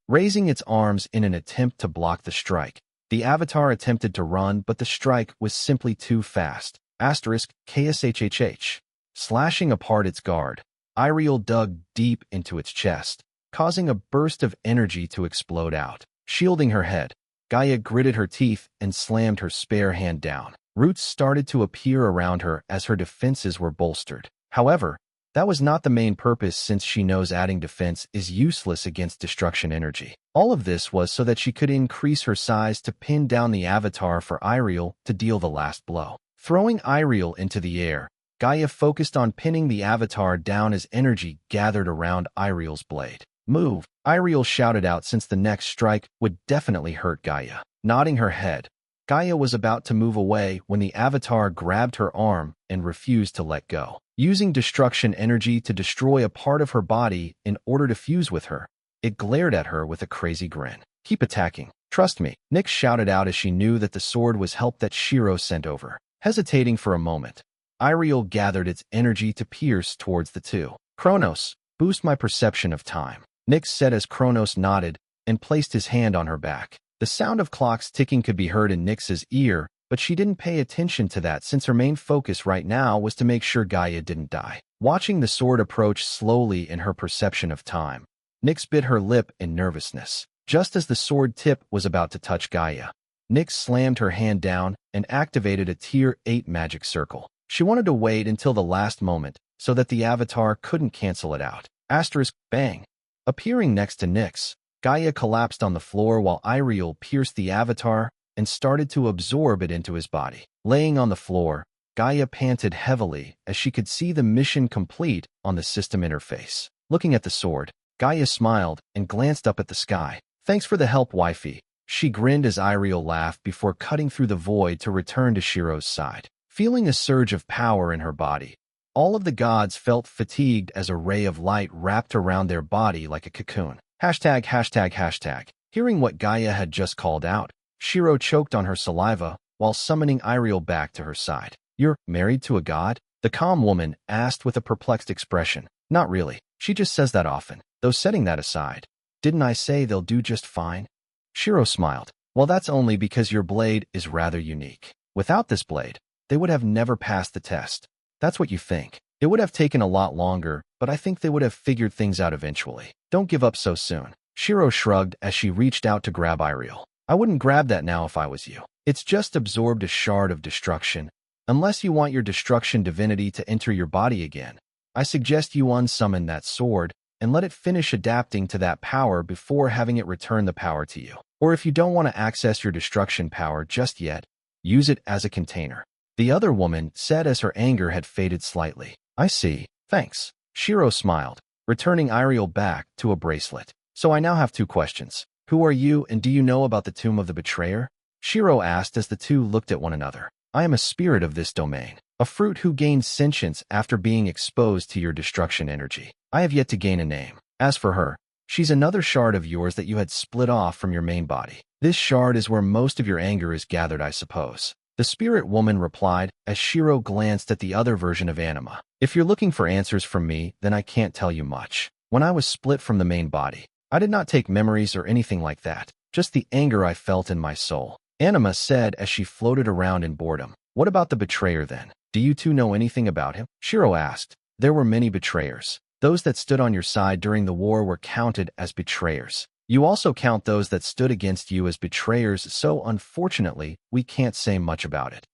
raising its arms in an attempt to block the strike. The avatar attempted to run, but the strike was simply too fast. *KSHHH. Slashing apart its guard, Iriel dug deep into its chest, causing a burst of energy to explode out. Shielding her head, Gaia gritted her teeth and slammed her spare hand down. Roots started to appear around her as her defenses were bolstered. However, that was not the main purpose, since she knows adding defense is useless against destruction energy. All of this was so that she could increase her size to pin down the avatar for Iriel to deal the last blow. Throwing Iriel into the air, Gaia focused on pinning the avatar down as energy gathered around Iriel's blade. "Move," Iriel shouted out, since the next strike would definitely hurt Gaia. Nodding her head, Gaia was about to move away when the avatar grabbed her arm and refused to let go. Using destruction energy to destroy a part of her body in order to fuse with her, it glared at her with a crazy grin. "Keep attacking. Trust me," Nyx shouted out as she knew that the sword was help that Shiro sent over. Hesitating for a moment, Iriel gathered its energy to pierce towards the two. "Kronos, boost my perception of time," Nyx said as Kronos nodded and placed his hand on her back. The sound of clocks ticking could be heard in Nyx's ear, but she didn't pay attention to that, since her main focus right now was to make sure Gaia didn't die. Watching the sword approach slowly in her perception of time, Nyx bit her lip in nervousness. Just as the sword tip was about to touch Gaia, Nyx slammed her hand down and activated a Tier 8 magic circle. She wanted to wait until the last moment so that the avatar couldn't cancel it out. Bang. Appearing next to Nyx, Gaia collapsed on the floor while Iriel pierced the avatar and started to absorb it into his body. Laying on the floor, Gaia panted heavily as she could see the mission complete on the system interface. Looking at the sword, Gaia smiled and glanced up at the sky. "Thanks for the help, wifey." She grinned as Iriel laughed before cutting through the void to return to Shiro's side. Feeling a surge of power in her body, all of the gods felt fatigued as a ray of light wrapped around their body like a cocoon. ####. Hearing what Gaia had just called out, Shiro choked on her saliva while summoning Iriel back to her side. "You're married to a god?" the calm woman asked with a perplexed expression. "Not really. She just says that often. Though setting that aside, didn't I say they'll do just fine?" Shiro smiled. "Well, that's only because your blade is rather unique. Without this blade, they would have never passed the test." "That's what you think. It would have taken a lot longer, but I think they would have figured things out eventually. Don't give up so soon." Shiro shrugged as she reached out to grab Iriel. "I wouldn't grab that now if I was you. It's just absorbed a shard of destruction. Unless you want your destruction divinity to enter your body again, I suggest you unsummon that sword and let it finish adapting to that power before having it return the power to you. Or if you don't want to access your destruction power just yet, use it as a container." The other woman said as her anger had faded slightly. "I see. Thanks." Shiro smiled, returning Iriel back to a bracelet. "So I now have two questions. Who are you, and do you know about the Tomb of the Betrayer?" Shiro asked as the two looked at one another. "I am a spirit of this domain, a fruit who gains sentience after being exposed to your destruction energy. I have yet to gain a name. As for her, she's another shard of yours that you had split off from your main body. This shard is where most of your anger is gathered, I suppose." The spirit woman replied as Shiro glanced at the other version of Anima. "If you're looking for answers from me, then I can't tell you much. When I was split from the main body, I did not take memories or anything like that, just the anger I felt in my soul," Anima said as she floated around in boredom. "What about the betrayer then? Do you two know anything about him?" Shiro asked. "There were many betrayers. Those that stood on your side during the war were counted as betrayers. You also count those that stood against you as betrayers, so unfortunately, we can't say much about it."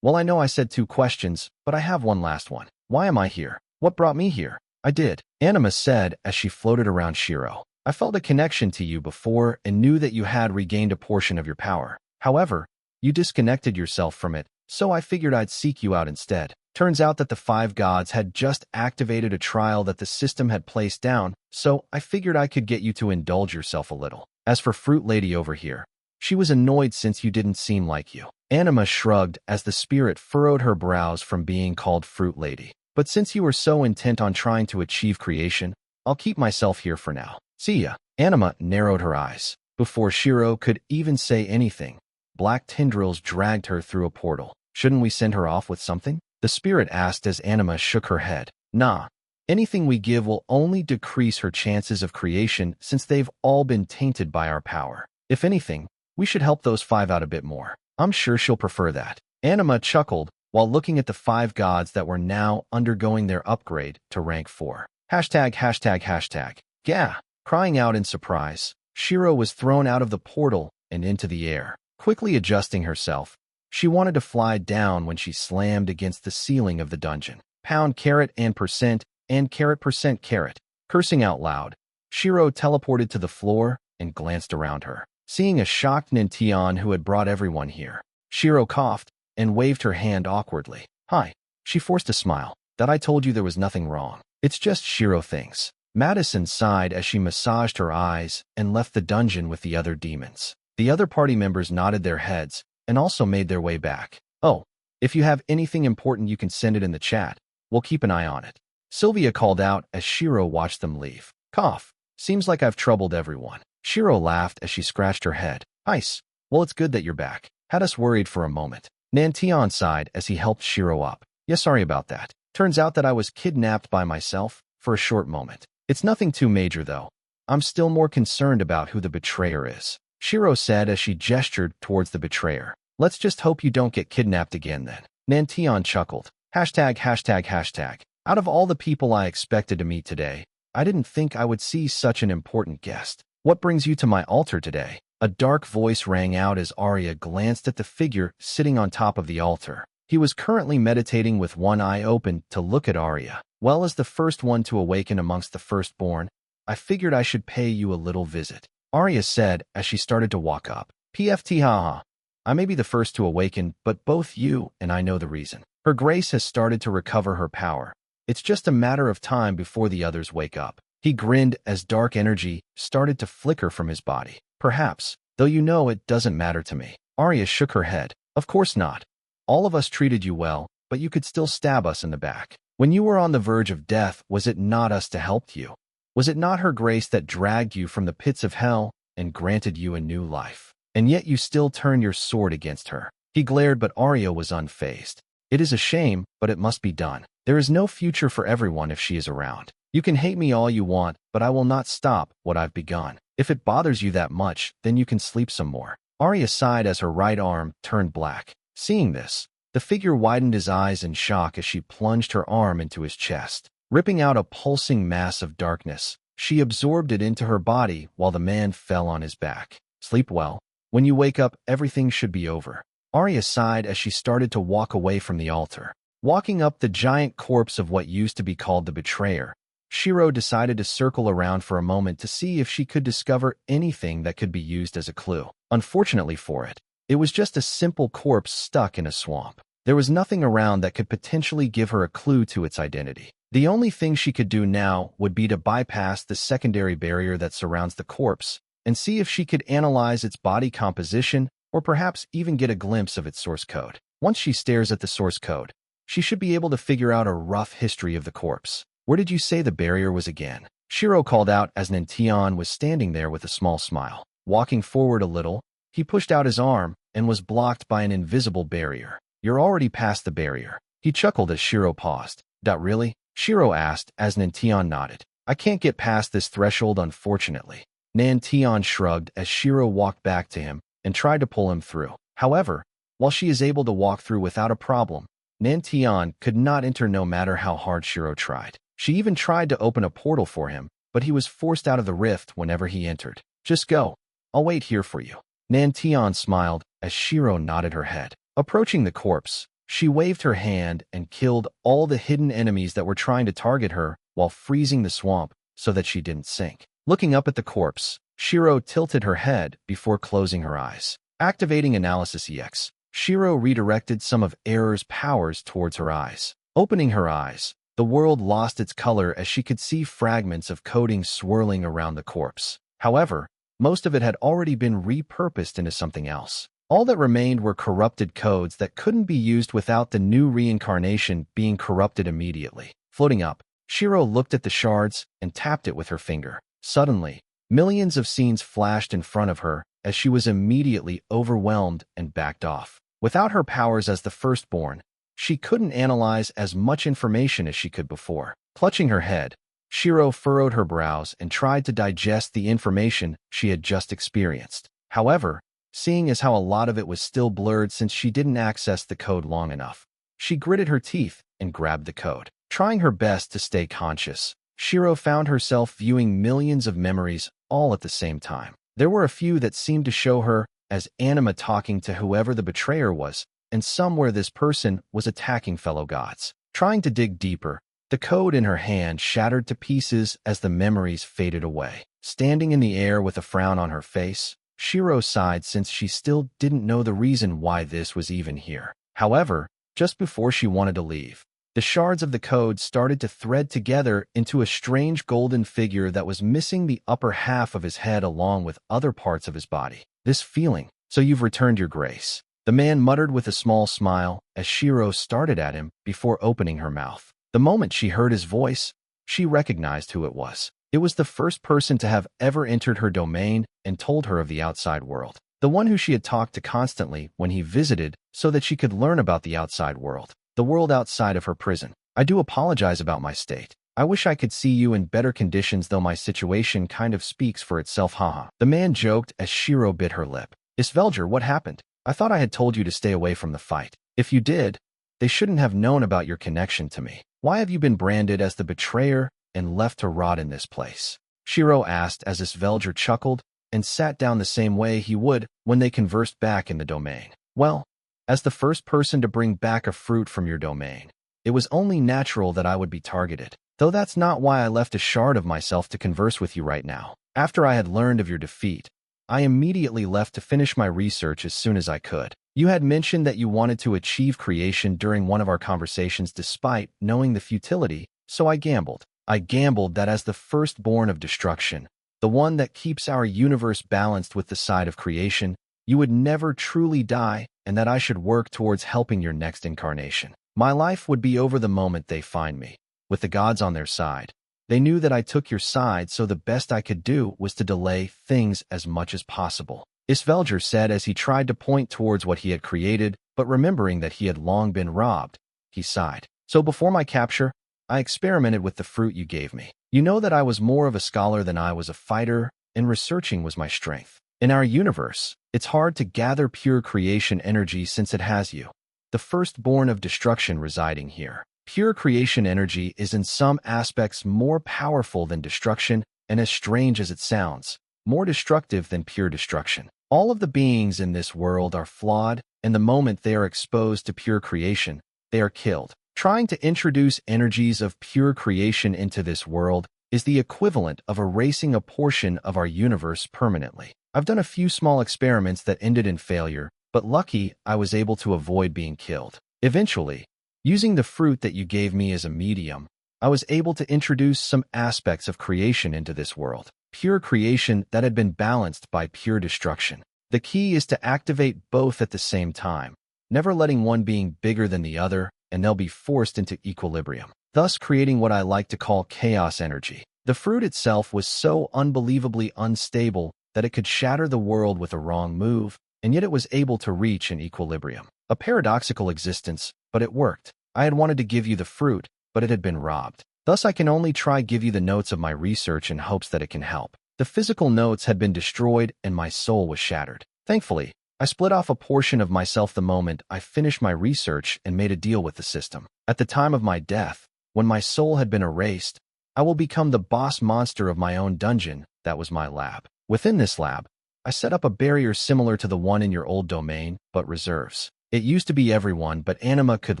Well, I know I said two questions, but I have one last one. Why am I here? What brought me here?" "I did," Anima said as she floated around Shiro. "I felt a connection to you before and knew that you had regained a portion of your power. However, you disconnected yourself from it, so I figured I'd seek you out instead. Turns out that the 5 gods had just activated a trial that the system had placed down, so I figured I could get you to indulge yourself a little. As for Fruit Lady over here, she was annoyed since you didn't seem like you." Anima shrugged as the spirit furrowed her brows from being called Fruit Lady. "But since you were so intent on trying to achieve creation, I'll keep myself here for now. See ya." Anima narrowed her eyes. Before Shiro could even say anything, black tendrils dragged her through a portal. "Shouldn't we send her off with something?" the spirit asked as Anima shook her head. "Nah, Anything we give will only decrease her chances of creation since they've all been tainted by our power. If anything, we should help those 5 out a bit more. I'm sure she'll prefer that." Anima chuckled while looking at the 5 gods that were now undergoing their upgrade to rank 4. Hashtag, hashtag, hashtag. Gah! Crying out in surprise, Shiro was thrown out of the portal and into the air. Quickly adjusting herself, she wanted to fly down when she slammed against the ceiling of the dungeon. Pound carrot and percent and carrot percent carrot. Cursing out loud, Shiro teleported to the floor and glanced around her. Seeing a shocked Nintian who had brought everyone here, Shiro coughed and waved her hand awkwardly. "Hi." She forced a smile. "That I told you there was nothing wrong. It's just Shiro thinks." Madison sighed as she massaged her eyes and left the dungeon with the other demons. The other party members nodded their heads and also made their way back. "Oh, if you have anything important you can send it in the chat. We'll keep an eye on it." Sylvia called out as Shiro watched them leave. "Cough. Seems like I've troubled everyone." Shiro laughed as she scratched her head. "Nice. Well, it's good that you're back. Had us worried for a moment." Nantian sighed as he helped Shiro up. "Yeah, sorry about that. Turns out that I was kidnapped by myself for a short moment. It's nothing too major, though. I'm still more concerned about who the betrayer is," Shiro said as she gestured towards the betrayer. "Let's just hope you don't get kidnapped again then." Nantian chuckled. Hashtag, hashtag, hashtag. Out of all the people I expected to meet today, I didn't think I would see such an important guest. "What brings you to my altar today?" A dark voice rang out as Arya glanced at the figure sitting on top of the altar. He was currently meditating with one eye open to look at Arya. "Well, as the first one to awaken amongst the firstborn, I figured I should pay you a little visit," Arya said as she started to walk up. "PFT haha. I may be the first to awaken, but both you and I know the reason. Her grace has started to recover her power. It's just a matter of time before the others wake up." He grinned as dark energy started to flicker from his body. "Perhaps, though you know it doesn't matter to me." Arya shook her head. "Of course not. All of us treated you well, but you could still stab us in the back. When you were on the verge of death, was it not us to help you? Was it not her grace that dragged you from the pits of hell and granted you a new life? And yet you still turn your sword against her." He glared, but Arya was unfazed. "It is a shame, but it must be done. There is no future for everyone if she is around. You can hate me all you want, but I will not stop what I've begun. If it bothers you that much, then you can sleep some more." Arya sighed as her right arm turned black. Seeing this, the figure widened his eyes in shock as she plunged her arm into his chest. Ripping out a pulsing mass of darkness, she absorbed it into her body while the man fell on his back. "Sleep well. When you wake up, everything should be over." Arya sighed as she started to walk away from the altar. Walking up the giant corpse of what used to be called the betrayer, Shiro decided to circle around for a moment to see if she could discover anything that could be used as a clue. Unfortunately for it, it was just a simple corpse stuck in a swamp. There was nothing around that could potentially give her a clue to its identity. The only thing she could do now would be to bypass the secondary barrier that surrounds the corpse and see if she could analyze its body composition or perhaps even get a glimpse of its source code. Once she stares at the source code, she should be able to figure out a rough history of the corpse. "Where did you say the barrier was again?" Shiro called out as Nantian was standing there with a small smile. Walking forward a little, he pushed out his arm and was blocked by an invisible barrier. "You're already past the barrier." He chuckled as Shiro paused. "Really?" Shiro asked as Nantian nodded. "I can't get past this threshold, unfortunately." Nantian shrugged as Shiro walked back to him and tried to pull him through. However, while she is able to walk through without a problem, Nantian could not enter no matter how hard Shiro tried. She even tried to open a portal for him, but he was forced out of the rift whenever he entered. "Just go. I'll wait here for you." Nantian smiled as Shiro nodded her head. Approaching the corpse, she waved her hand and killed all the hidden enemies that were trying to target her while freezing the swamp so that she didn't sink. Looking up at the corpse, Shiro tilted her head before closing her eyes. Activating Analysis EX, Shiro redirected some of Error's powers towards her eyes. Opening her eyes, the world lost its color as she could see fragments of coding swirling around the corpse. However, most of it had already been repurposed into something else. All that remained were corrupted codes that couldn't be used without the new reincarnation being corrupted immediately. Floating up, Shiro looked at the shards and tapped it with her finger. Suddenly, millions of scenes flashed in front of her as she was immediately overwhelmed and backed off. Without her powers as the firstborn, She couldn't analyze as much information as she could before. Clutching her head, Shiro furrowed her brows and tried to digest the information she had just experienced. However, seeing as how a lot of it was still blurred since she didn't access the code long enough, she gritted her teeth and grabbed the code. Trying her best to stay conscious, Shiro found herself viewing millions of memories all at the same time. There were a few that seemed to show her as anima talking to whoever the betrayer was, and some where this person was attacking fellow gods. Trying to dig deeper, the code in her hand shattered to pieces as the memories faded away. Standing in the air with a frown on her face, Shiro sighed since she still didn't know the reason why this was even here. However, just before she wanted to leave, the shards of the code started to thread together into a strange golden figure that was missing the upper half of his head along with other parts of his body. This feeling, so you've returned your grace, the man muttered with a small smile as Shiro started at him before opening her mouth. The moment she heard his voice, she recognized who it was. It was the first person to have ever entered her domain and told her of the outside world. The one who she had talked to constantly when he visited so that she could learn about the outside world. The world outside of her prison. I do apologize about my state. I wish I could see you in better conditions, though my situation kind of speaks for itself, haha. The man joked as Shiro bit her lip. Isvelger, what happened? I thought I had told you to stay away from the fight. If you did, they shouldn't have known about your connection to me. Why have you been branded as the betrayer and left to rot in this place? Shiro asked as Isvelger chuckled and sat down the same way he would when they conversed back in the domain. Well, as the first person to bring back a fruit from your domain, it was only natural that I would be targeted. Though that's not why I left a shard of myself to converse with you right now. After I had learned of your defeat, I immediately left to finish my research as soon as I could. You had mentioned that you wanted to achieve creation during one of our conversations despite knowing the futility, so I gambled. I gambled that as the firstborn of destruction, the one that keeps our universe balanced with the side of creation, you would never truly die and that I should work towards helping your next incarnation. My life would be over the moment they find me, with the gods on their side. They knew that I took your side, so the best I could do was to delay things as much as possible. Isvelger said as he tried to point towards what he had created, but remembering that he had long been robbed, he sighed. So before my capture, I experimented with the fruit you gave me. You know that I was more of a scholar than I was a fighter, and researching was my strength. In our universe, it's hard to gather pure creation energy since it has you, the firstborn of destruction, residing here. Pure creation energy is in some aspects more powerful than destruction, and as strange as it sounds, more destructive than pure destruction. All of the beings in this world are flawed, and the moment they are exposed to pure creation, they are killed. Trying to introduce energies of pure creation into this world is the equivalent of erasing a portion of our universe permanently. I've done a few small experiments that ended in failure, but lucky I was able to avoid being killed. Eventually, using the fruit that you gave me as a medium, I was able to introduce some aspects of creation into this world. Pure creation that had been balanced by pure destruction. The key is to activate both at the same time, never letting one being bigger than the other, and they'll be forced into equilibrium, thus creating what I like to call chaos energy. The fruit itself was so unbelievably unstable that it could shatter the world with a wrong move, and yet it was able to reach an equilibrium. A paradoxical existence, but it worked. I had wanted to give you the fruit, but it had been robbed. Thus I can only try give you the notes of my research in hopes that it can help. The physical notes had been destroyed and my soul was shattered. Thankfully, I split off a portion of myself the moment I finished my research and made a deal with the system. At the time of my death, when my soul had been erased, I will become the boss monster of my own dungeon. That was my lab. Within this lab, I set up a barrier similar to the one in your old domain, but reserves. It used to be everyone but anima could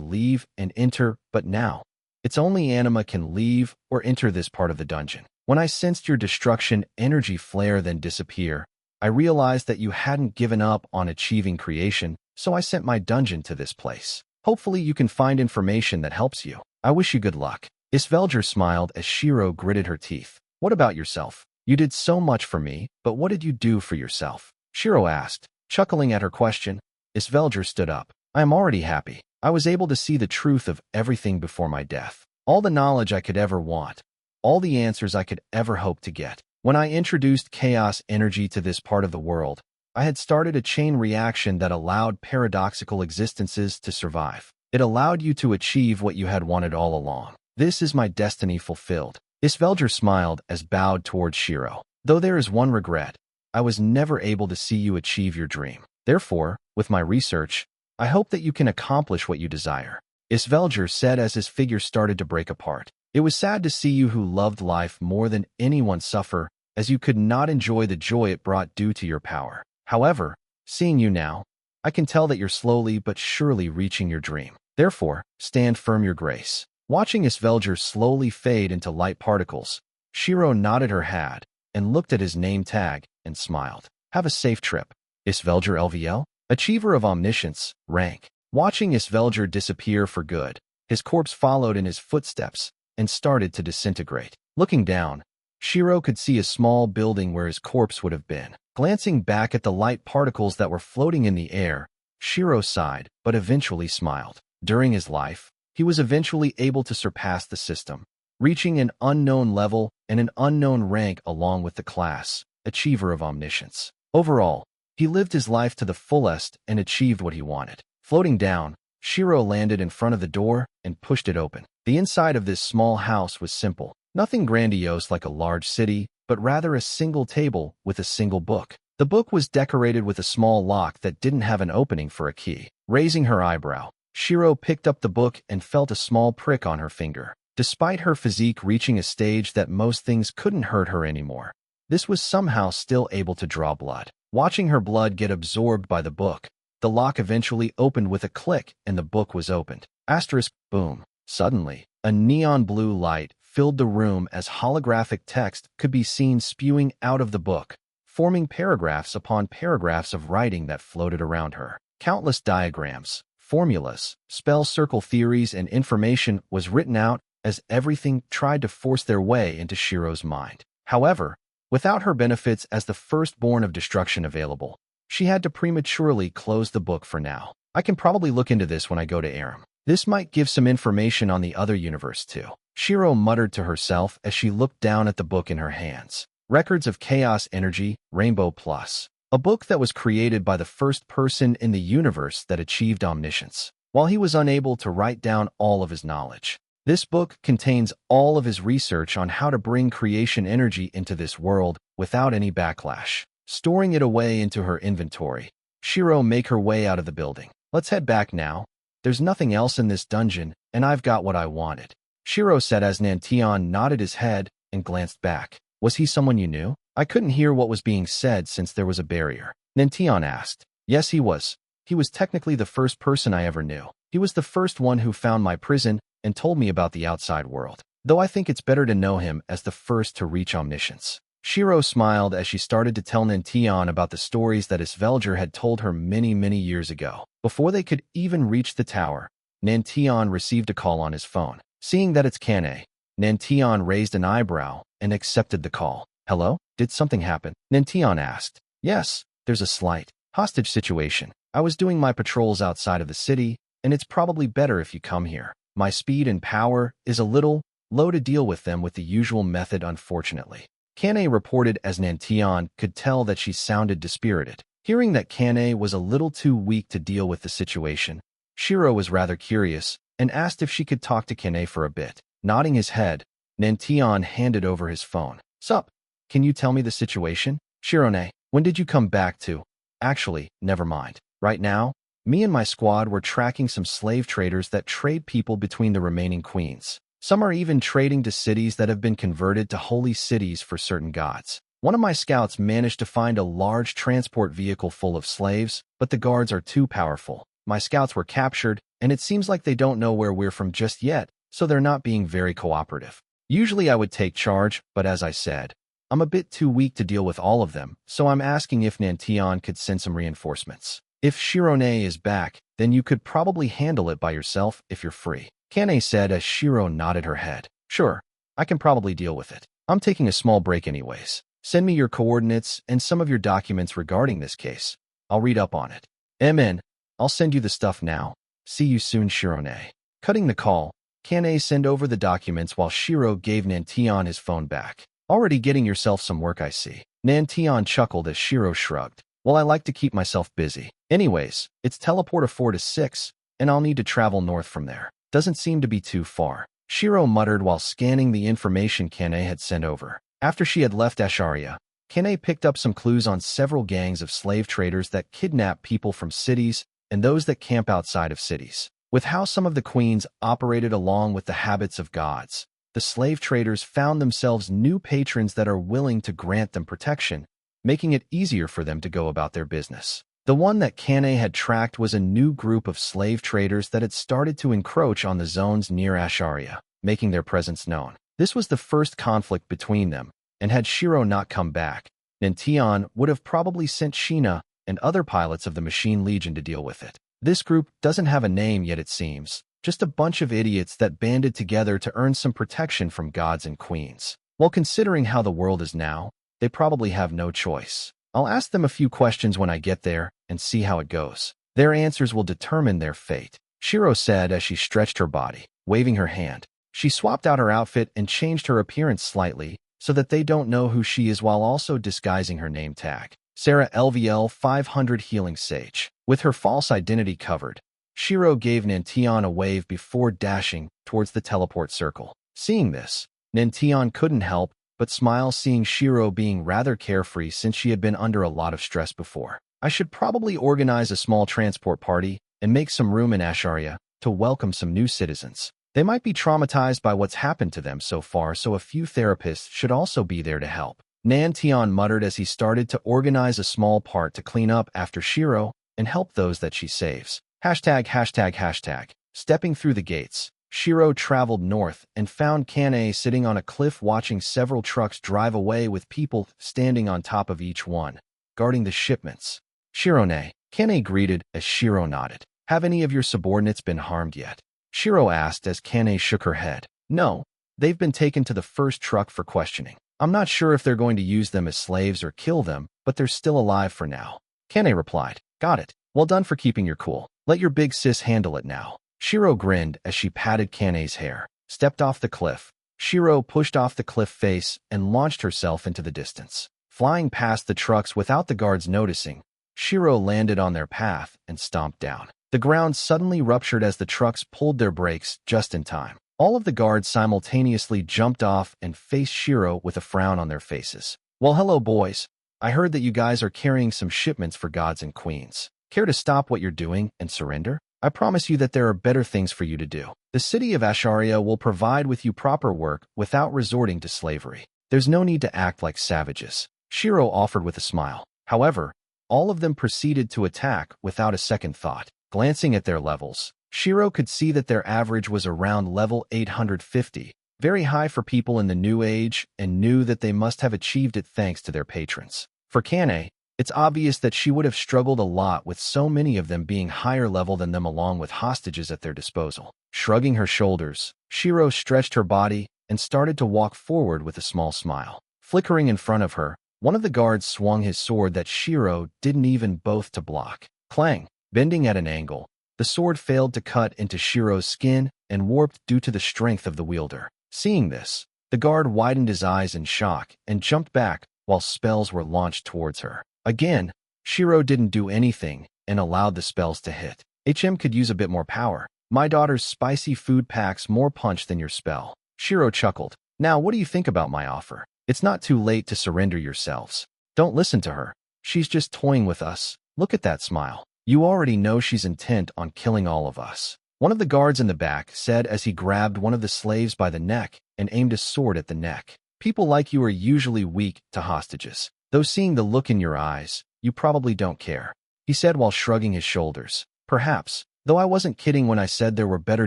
leave and enter, but now, it's only anima can leave or enter this part of the dungeon. When I sensed your destruction energy flare then disappear, I realized that you hadn't given up on achieving creation, so I sent my dungeon to this place. Hopefully you can find information that helps you. I wish you good luck. Isvelger smiled as Shiro gritted her teeth. What about yourself? You did so much for me, but what did you do for yourself? Shiro asked, chuckling at her question. Isvelger stood up. I am already happy. I was able to see the truth of everything before my death. All the knowledge I could ever want. All the answers I could ever hope to get. When I introduced chaos energy to this part of the world, I had started a chain reaction that allowed paradoxical existences to survive. It allowed you to achieve what you had wanted all along. This is my destiny fulfilled. Isvelger smiled as bowed towards Shiro. Though there is one regret, I was never able to see you achieve your dream. Therefore, with my research, I hope that you can accomplish what you desire. Isvelger said as his figure started to break apart. It was sad to see you who loved life more than anyone suffer, as you could not enjoy the joy it brought due to your power. However, seeing you now, I can tell that you're slowly but surely reaching your dream. Therefore, stand firm, your grace. Watching Isvelger slowly fade into light particles, Shiro nodded her head and looked at his name tag and smiled. Have a safe trip. Isvelger LVL, Achiever of Omniscience, rank. Watching Isvelger disappear for good, his corpse followed in his footsteps and started to disintegrate. Looking down, Shiro could see a small building where his corpse would have been. Glancing back at the light particles that were floating in the air, Shiro sighed, but eventually smiled. During his life, he was eventually able to surpass the system, reaching an unknown level and an unknown rank along with the class, Achiever of Omniscience. Overall, he lived his life to the fullest and achieved what he wanted. Floating down, Shiro landed in front of the door and pushed it open. The inside of this small house was simple, nothing grandiose like a large city, but rather a single table with a single book. The book was decorated with a small lock that didn't have an opening for a key. Raising her eyebrow, Shiro picked up the book and felt a small prick on her finger. Despite her physique reaching a stage that most things couldn't hurt her anymore, this was somehow still able to draw blood. Watching her blood get absorbed by the book, the lock eventually opened with a click and the book was opened. Asterisk, boom. Suddenly, a neon blue light filled the room as holographic text could be seen spewing out of the book, forming paragraphs upon paragraphs of writing that floated around her. Countless diagrams, formulas, spell circle theories, and information was written out as everything tried to force their way into Shiro's mind. However, without her benefits as the firstborn of destruction available, she had to prematurely close the book for now. I can probably look into this when I go to Aram. This might give some information on the other universe too. Shiro muttered to herself as she looked down at the book in her hands. Records of Chaos Energy, Rainbow Plus. A book that was created by the first person in the universe that achieved omniscience. While he was unable to write down all of his knowledge, this book contains all of his research on how to bring creation energy into this world without any backlash. Storing it away into her inventory, Shiro made her way out of the building. Let's head back now. There's nothing else in this dungeon, and I've got what I wanted. Shiro said as Nantion nodded his head and glanced back. Was he someone you knew? I couldn't hear what was being said since there was a barrier. Nantion asked. Yes, he was. He was technically the first person I ever knew. He was the first one who found my prison and told me about the outside world. Though I think it's better to know him as the first to reach omniscience. Shiro smiled as she started to tell Nantion about the stories that Isvelger had told her many years ago. Before they could even reach the tower, Nantion received a call on his phone. Seeing that it's Kane, Nantion raised an eyebrow and accepted the call. Hello? Did something happen? Nantion asked. Yes, there's a slight hostage situation. I was doing my patrols outside of the city, and it's probably better if you come here. My speed and power is a little low to deal with them with the usual method, unfortunately. Kane reported as Nantion could tell that she sounded dispirited. Hearing that Kane was a little too weak to deal with the situation, Shiro was rather curious and asked if she could talk to Kane for a bit. Nodding his head, Nantion handed over his phone. Sup? Can you tell me the situation? Shirone, when did you come back to? Actually, never mind. Right now, me and my squad were tracking some slave traders that trade people between the remaining queens. Some are even trading to cities that have been converted to holy cities for certain gods. One of my scouts managed to find a large transport vehicle full of slaves, but the guards are too powerful. My scouts were captured, and it seems like they don't know where we're from just yet, so they're not being very cooperative. Usually I would take charge, but as I said, I'm a bit too weak to deal with all of them, so I'm asking if Nantion could send some reinforcements. If Shirone is back, then you could probably handle it by yourself if you're free. Kane said as Shiro nodded her head. Sure, I can probably deal with it. I'm taking a small break anyways. Send me your coordinates and some of your documents regarding this case. I'll read up on it. Amen. I'll send you the stuff now. See you soon, Shirone. Cutting the call, Kane sent over the documents while Shiro gave Nantion his phone back. Already getting yourself some work, I see. Nantion chuckled as Shiro shrugged. Well, I like to keep myself busy. Anyways, it's teleporter 4 to 6, and I'll need to travel north from there. Doesn't seem to be too far. Shiro muttered while scanning the information Kane had sent over. After she had left Asharia, Kane picked up some clues on several gangs of slave traders that kidnap people from cities and those that camp outside of cities. With how some of the queens operated along with the habits of gods, the slave traders found themselves new patrons that are willing to grant them protection, making it easier for them to go about their business. The one that Kane had tracked was a new group of slave traders that had started to encroach on the zones near Asharia, making their presence known. This was the first conflict between them, and had Shiro not come back, Nantian would have probably sent Sheena and other pilots of the Machine Legion to deal with it. This group doesn't have a name yet, it seems, just a bunch of idiots that banded together to earn some protection from gods and queens. Well, considering how the world is now, they probably have no choice. I'll ask them a few questions when I get there and see how it goes. Their answers will determine their fate, Shiro said as she stretched her body, waving her hand. She swapped out her outfit and changed her appearance slightly so that they don't know who she is while also disguising her name tag. Sarah LVL 500 Healing Sage. With her false identity covered, Shiro gave Nantian a wave before dashing towards the teleport circle. Seeing this, Nantian couldn't help but smile, seeing Shiro being rather carefree since she had been under a lot of stress before. I should probably organize a small transport party and make some room in Asharia to welcome some new citizens. They might be traumatized by what's happened to them so far, so a few therapists should also be there to help. Nantian muttered as he started to organize a small part to clean up after Shiro and help those that she saves. ####. Stepping through the gates, Shiro traveled north and found Kane sitting on a cliff watching several trucks drive away with people standing on top of each one, guarding the shipments. Shirone, Kane greeted as Shiro nodded. Have any of your subordinates been harmed yet? Shiro asked as Kane shook her head. No, they've been taken to the first truck for questioning. I'm not sure if they're going to use them as slaves or kill them, but they're still alive for now. Kane replied. Got it. Well done for keeping your cool. Let your big sis handle it now. Shiro grinned as she patted Kane's hair. Stepped off the cliff. Shiro pushed off the cliff face and launched herself into the distance. Flying past the trucks without the guards noticing, Shiro landed on their path and stomped down. The ground suddenly ruptured as the trucks pulled their brakes just in time. All of the guards simultaneously jumped off and faced Shiro with a frown on their faces. Well, hello, boys. I heard that you guys are carrying some shipments for gods and queens. Care to stop what you're doing and surrender? I promise you that there are better things for you to do. The city of Asharia will provide with you proper work without resorting to slavery. There's no need to act like savages, Shiro offered with a smile. However, all of them proceeded to attack without a second thought. Glancing at their levels, Shiro could see that their average was around level 850, very high for people in the New Age, and knew that they must have achieved it thanks to their patrons. For Kane, it's obvious that she would have struggled a lot with so many of them being higher level than them along with hostages at their disposal. Shrugging her shoulders, Shiro stretched her body and started to walk forward with a small smile. Flickering in front of her, one of the guards swung his sword that Shiro didn't even bother to block. Clang! Bending at an angle, the sword failed to cut into Shiro's skin and warped due to the strength of the wielder. Seeing this, the guard widened his eyes in shock and jumped back while spells were launched towards her. Again, Shiro didn't do anything and allowed the spells to hit. Could use a bit more power. My daughter's spicy food packs more punch than your spell. Shiro chuckled. Now what do you think about my offer? It's not too late to surrender yourselves. Don't listen to her. She's just toying with us. Look at that smile. You already know she's intent on killing all of us. One of the guards in the back said as he grabbed one of the slaves by the neck and aimed a sword at the neck. People like you are usually weak to hostages. Though seeing the look in your eyes, you probably don't care, he said while shrugging his shoulders. Perhaps, though I wasn't kidding when I said there were better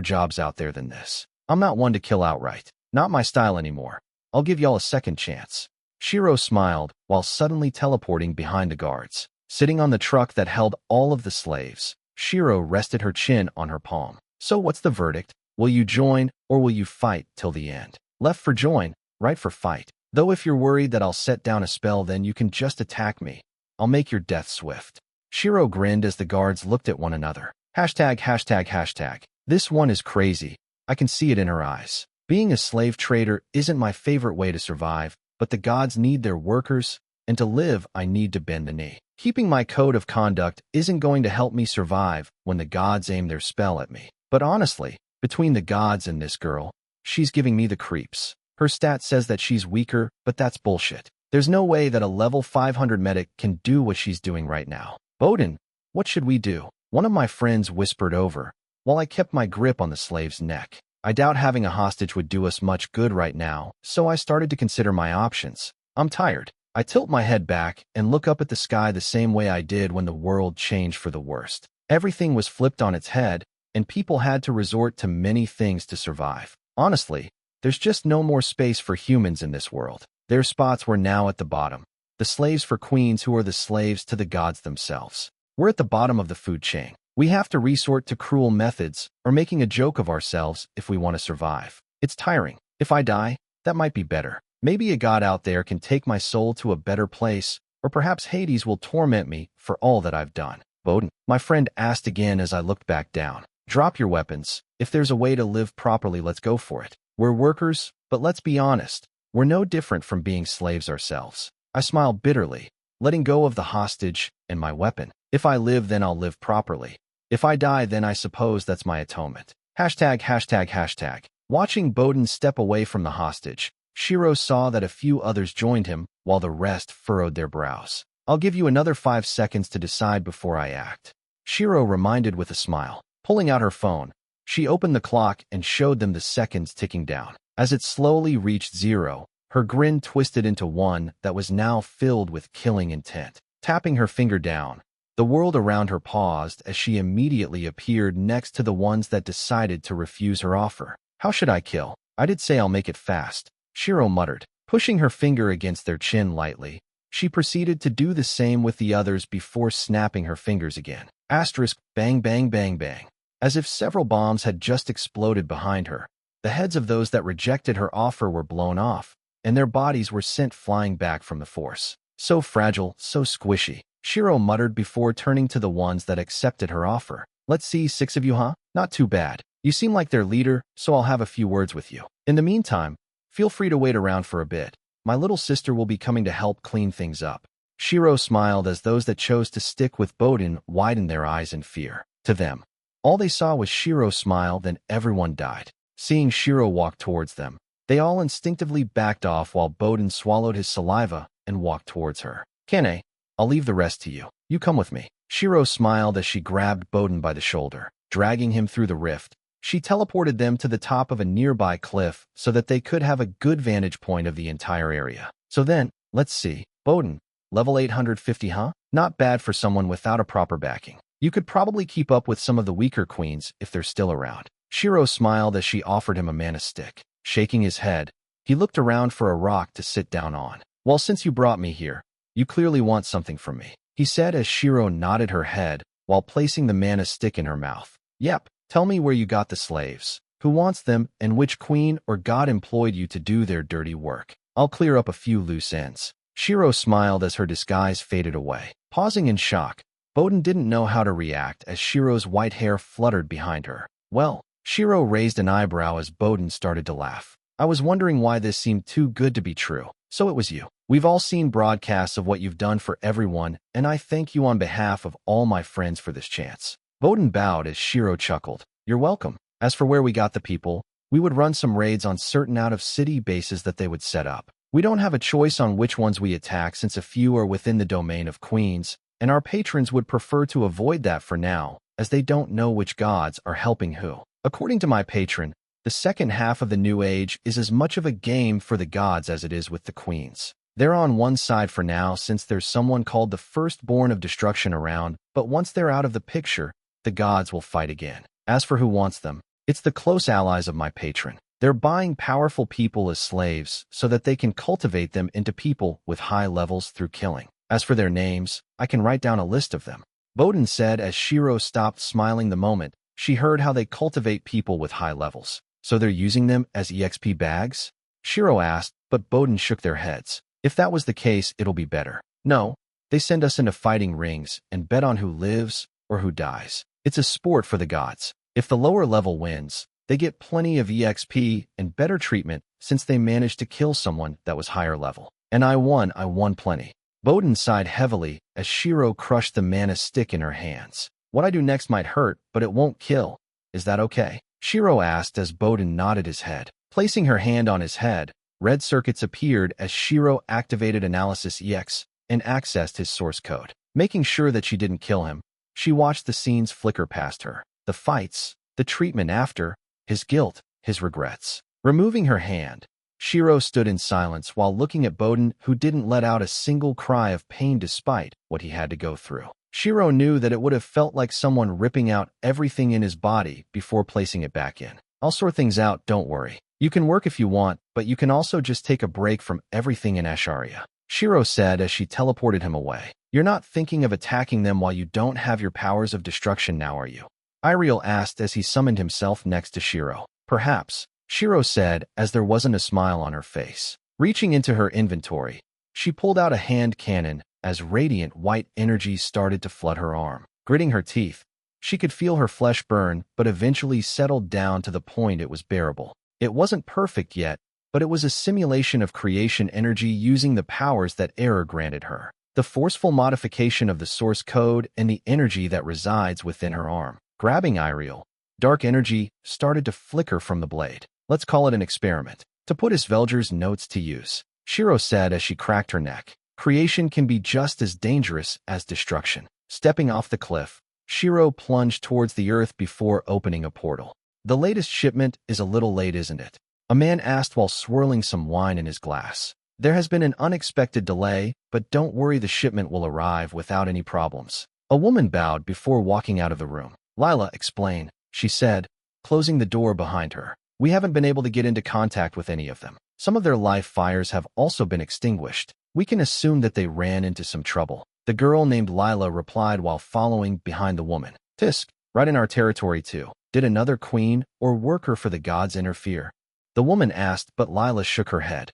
jobs out there than this. I'm not one to kill outright. Not my style anymore. I'll give y'all a second chance. Shiro smiled while suddenly teleporting behind the guards. Sitting on the truck that held all of the slaves, Shiro rested her chin on her palm. So what's the verdict? Will you join or will you fight till the end? Left for join, right for fight. Though if you're worried that I'll set down a spell, then you can just attack me. I'll make your death swift. Shiro grinned as the guards looked at one another. ####. This one is crazy. I can see it in her eyes. Being a slave trader isn't my favorite way to survive, but the gods need their workers, and to live, I need to bend the knee. Keeping my code of conduct isn't going to help me survive when the gods aim their spell at me. But honestly, between the gods and this girl, she's giving me the creeps. Her stat says that she's weaker, but that's bullshit. There's no way that a level 500 medic can do what she's doing right now. Bowden, what should we do? One of my friends whispered over, while I kept my grip on the slave's neck. I doubt having a hostage would do us much good right now, so I started to consider my options. I'm tired. I tilt my head back and look up at the sky the same way I did when the world changed for the worst. Everything was flipped on its head, and people had to resort to many things to survive. Honestly, there's just no more space for humans in this world. Their spots were now at the bottom. The slaves for queens who are the slaves to the gods themselves. We're at the bottom of the food chain. We have to resort to cruel methods or making a joke of ourselves if we want to survive. It's tiring. If I die, that might be better. Maybe a god out there can take my soul to a better place, or perhaps Hades will torment me for all that I've done. Bowden, my friend asked again as I looked back down. Drop your weapons. If there's a way to live properly, let's go for it. We're workers, but let's be honest. We're no different from being slaves ourselves. I smiled bitterly, letting go of the hostage and my weapon. If I live, then I'll live properly. If I die, then I suppose that's my atonement. ####. Watching Bowden step away from the hostage, Shiro saw that a few others joined him, while the rest furrowed their brows. I'll give you another 5 seconds to decide before I act. Shiro reminded with a smile. Pulling out her phone, she opened the clock and showed them the seconds ticking down. As it slowly reached 0, her grin twisted into one that was now filled with killing intent. Tapping her finger down, the world around her paused as she immediately appeared next to the ones that decided to refuse her offer. How should I kill? I did say I'll make it fast, Shiro muttered. Pushing her finger against their chin lightly, she proceeded to do the same with the others before snapping her fingers again. Asterisk, bang, bang, bang, bang. As if several bombs had just exploded behind her, the heads of those that rejected her offer were blown off, and their bodies were sent flying back from the force. So fragile, so squishy, Shiro muttered before turning to the ones that accepted her offer. Let's see, 6 of you, huh? Not too bad. You seem like their leader, so I'll have a few words with you. In the meantime, feel free to wait around for a bit. My little sister will be coming to help clean things up. Shiro smiled as those that chose to stick with Bowden widened their eyes in fear. To them, all they saw was Shiro smile, then everyone died. Seeing Shiro walk towards them, they all instinctively backed off while Bowden swallowed his saliva and walked towards her. Kane, I'll leave the rest to you. You come with me. Shiro smiled as she grabbed Bowden by the shoulder. Dragging him through the rift, she teleported them to the top of a nearby cliff so that they could have a good vantage point of the entire area. So then, let's see. Bowden, level 850, huh? Not bad for someone without a proper backing. You could probably keep up with some of the weaker queens if they're still around. Shiro smiled as she offered him a mana stick. Shaking his head, he looked around for a rock to sit down on. Well, since you brought me here, you clearly want something from me, he said as Shiro nodded her head while placing the mana stick in her mouth. Yep, tell me where you got the slaves, who wants them, and which queen or god employed you to do their dirty work. I'll clear up a few loose ends. Shiro smiled as her disguise faded away. Pausing in shock, Bowden didn't know how to react as Shiro's white hair fluttered behind her. Well, Shiro raised an eyebrow as Bowden started to laugh. I was wondering why this seemed too good to be true. So it was you. We've all seen broadcasts of what you've done for everyone, and I thank you on behalf of all my friends for this chance. Bowden bowed as Shiro chuckled. You're welcome. As for where we got the people, we would run some raids on certain out-of-city bases that they would set up. We don't have a choice on which ones we attack since a few are within the domain of queens, and our patrons would prefer to avoid that for now, as they don't know which gods are helping who. According to my patron, the second half of the New Age is as much of a game for the gods as it is with the queens. They're on one side for now since there's someone called the Firstborn of Destruction around, but once they're out of the picture, the gods will fight again. As for who wants them, it's the close allies of my patron. They're buying powerful people as slaves so that they can cultivate them into people with high levels through killing. As for their names, I can write down a list of them, Bowden said as Shiro stopped smiling the moment she heard how they cultivate people with high levels. So they're using them as EXP bags? Shiro asked, but Bowden shook their heads. If that was the case, it'll be better. No, they send us into fighting rings and bet on who lives or who dies. It's a sport for the gods. If the lower level wins, they get plenty of EXP and better treatment since they managed to kill someone that was higher level. And I won plenty. Bowden sighed heavily as Shiro crushed the mana stick in her hands. What I do next might hurt, but it won't kill. Is that okay? Shiro asked as Bowden nodded his head. Placing her hand on his head, red circuits appeared as Shiro activated Analysis EX and accessed his source code. Making sure that she didn't kill him, she watched the scenes flicker past her. The fights, the treatment after, his guilt, his regrets. Removing her hand, Shiro stood in silence while looking at Bowden, who didn't let out a single cry of pain despite what he had to go through. Shiro knew that it would have felt like someone ripping out everything in his body before placing it back in. I'll sort things out, don't worry. You can work if you want, but you can also just take a break from everything in Asharia, Shiro said as she teleported him away. You're not thinking of attacking them while you don't have your powers of destruction now, are you? Iriel asked as he summoned himself next to Shiro. Perhaps, Shiro said as there wasn't a smile on her face. Reaching into her inventory, she pulled out a hand cannon as radiant white energy started to flood her arm. Gritting her teeth, she could feel her flesh burn, but eventually settled down to the point it was bearable. It wasn't perfect yet, but it was a simulation of creation energy using the powers that error granted her. The forceful modification of the source code and the energy that resides within her arm. Grabbing Iriel, dark energy started to flicker from the blade. Let's call it an experiment. To put Isvelger's notes to use, Shiro said as she cracked her neck. Creation can be just as dangerous as destruction. Stepping off the cliff, Shiro plunged towards the earth before opening a portal. The latest shipment is a little late, isn't it? A man asked while swirling some wine in his glass. There has been an unexpected delay, but don't worry, the shipment will arrive without any problems. A woman bowed before walking out of the room. Lila, explain, she said, closing the door behind her. We haven't been able to get into contact with any of them. Some of their live fires have also been extinguished. We can assume that they ran into some trouble. The girl named Lila replied while following behind the woman. Tisk, right in our territory too. Did another queen or worker for the gods interfere? The woman asked, but Lila shook her head.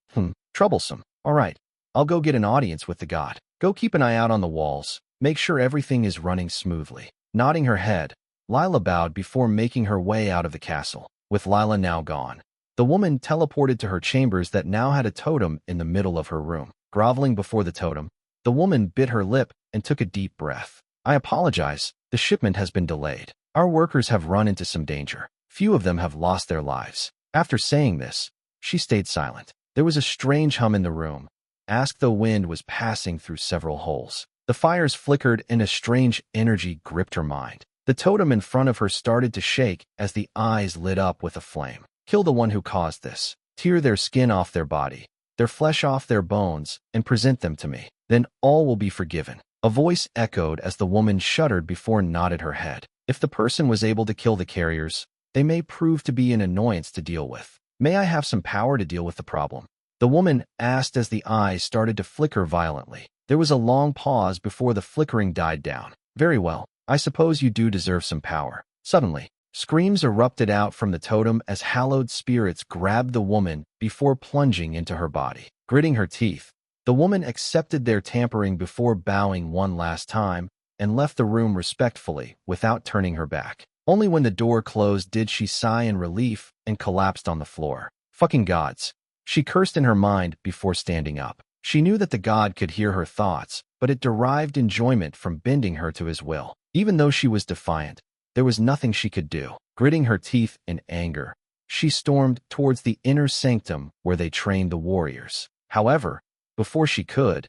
Troublesome. All right, I'll go get an audience with the god. Go keep an eye out on the walls. Make sure everything is running smoothly. Nodding her head, Lila bowed before making her way out of the castle. With Lila now gone, the woman teleported to her chambers that now had a totem in the middle of her room. Groveling before the totem, the woman bit her lip and took a deep breath. I apologize. The shipment has been delayed. Our workers have run into some danger. Few of them have lost their lives. After saying this, she stayed silent. There was a strange hum in the room, as though wind was passing through several holes. The fires flickered and a strange energy gripped her mind. The totem in front of her started to shake as the eyes lit up with a flame. Kill the one who caused this. Tear their skin off their body, their flesh off their bones, and present them to me. Then all will be forgiven. A voice echoed as the woman shuddered before nodded her head. If the person was able to kill the carriers, they may prove to be an annoyance to deal with. May I have some power to deal with the problem? The woman asked as the eyes started to flicker violently. There was a long pause before the flickering died down. Very well, I suppose you do deserve some power. Suddenly, screams erupted out from the totem as hallowed spirits grabbed the woman before plunging into her body. Gritting her teeth, the woman accepted their tampering before bowing one last time and left the room respectfully without turning her back. Only when the door closed did she sigh in relief and collapsed on the floor. Fucking gods. She cursed in her mind before standing up. She knew that the god could hear her thoughts, but it derived enjoyment from bending her to his will. Even though she was defiant, there was nothing she could do. Gritting her teeth in anger, she stormed towards the inner sanctum where they trained the warriors. However, before she could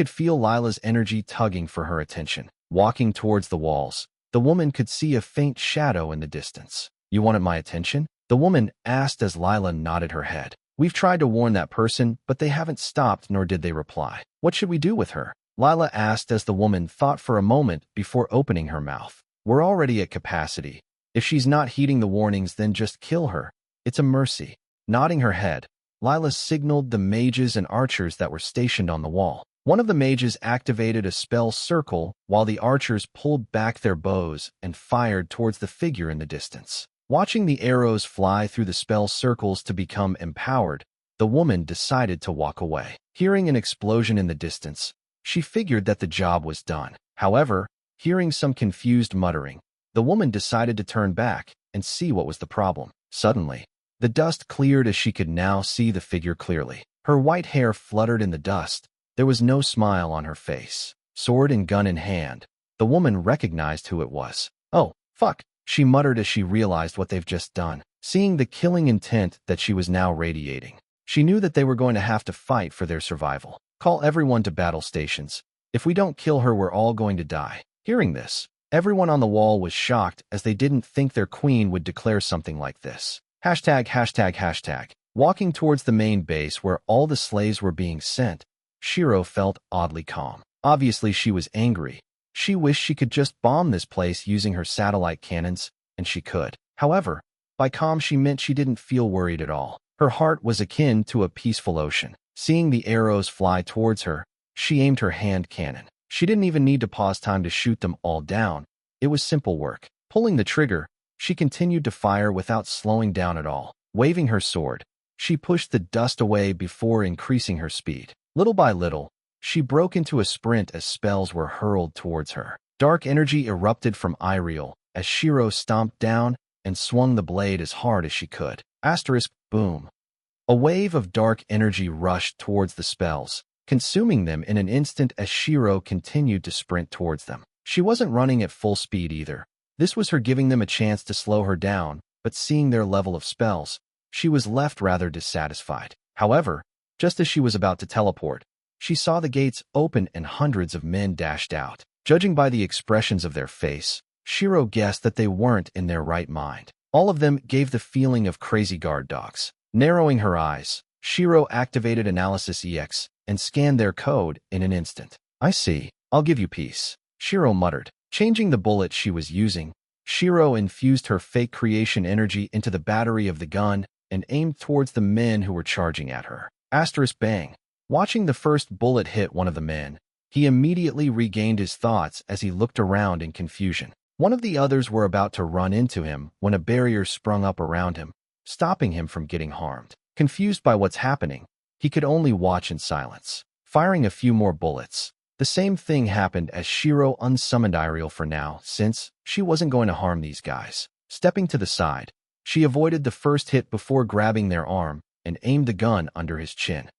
feel Lila's energy tugging for her attention. Walking towards the walls, the woman could see a faint shadow in the distance. You wanted my attention? The woman asked as Lila nodded her head. We've tried to warn that person, but they haven't stopped, nor did they reply. What should we do with her? Lila asked as the woman thought for a moment before opening her mouth. We're already at capacity. If she's not heeding the warnings, then just kill her. It's a mercy. Nodding her head, Lila signaled the mages and archers that were stationed on the wall. One of the mages activated a spell circle while the archers pulled back their bows and fired towards the figure in the distance. Watching the arrows fly through the spell circles to become empowered, the woman decided to walk away. Hearing an explosion in the distance, she figured that the job was done. However, hearing some confused muttering, the woman decided to turn back and see what was the problem. Suddenly, the dust cleared as she could now see the figure clearly. Her white hair fluttered in the dust, There was no smile on her face. Sword and gun in hand, the woman recognized who it was. "Oh, fuck," she muttered as she realized what they've just done. Seeing the killing intent that she was now radiating, she knew that they were going to have to fight for their survival. "Call everyone to battle stations. If we don't kill her, we're all going to die." Hearing this, everyone on the wall was shocked as they didn't think their queen would declare something like this. ####. Walking towards the main base where all the slaves were being sent, Shiro felt oddly calm. Obviously, she was angry. She wished she could just bomb this place using her satellite cannons, and she could. However, by calm she meant she didn't feel worried at all. Her heart was akin to a peaceful ocean. Seeing the arrows fly towards her, she aimed her hand cannon. She didn't even need to pause time to shoot them all down. It was simple work. Pulling the trigger, she continued to fire without slowing down at all. Waving her sword, she pushed the dust away before increasing her speed. Little by little, she broke into a sprint as spells were hurled towards her. Dark energy erupted from Iriel as Shiro stomped down and swung the blade as hard as she could. Boom. A wave of dark energy rushed towards the spells, consuming them in an instant as Shiro continued to sprint towards them. She wasn't running at full speed either. This was her giving them a chance to slow her down, but seeing their level of spells, she was left rather dissatisfied. However, just as she was about to teleport, she saw the gates open and hundreds of men dashed out. Judging by the expressions of their face, Shiro guessed that they weren't in their right mind. All of them gave the feeling of crazy guard dogs. Narrowing her eyes, Shiro activated Analysis EX and scanned their code in an instant. "I see. I'll give you peace," Shiro muttered. Changing the bullet she was using, Shiro infused her fake creation energy into the battery of the gun and aimed towards the men who were charging at her. Bang. Watching the first bullet hit one of the men, he immediately regained his thoughts as he looked around in confusion. One of the others were about to run into him when a barrier sprung up around him, stopping him from getting harmed. Confused by what's happening, he could only watch in silence. Firing a few more bullets, the same thing happened as Shiro unsummoned Iriel for now, since she wasn't going to harm these guys. Stepping to the side, she avoided the first hit before grabbing their arm and aimed the gun under his chin.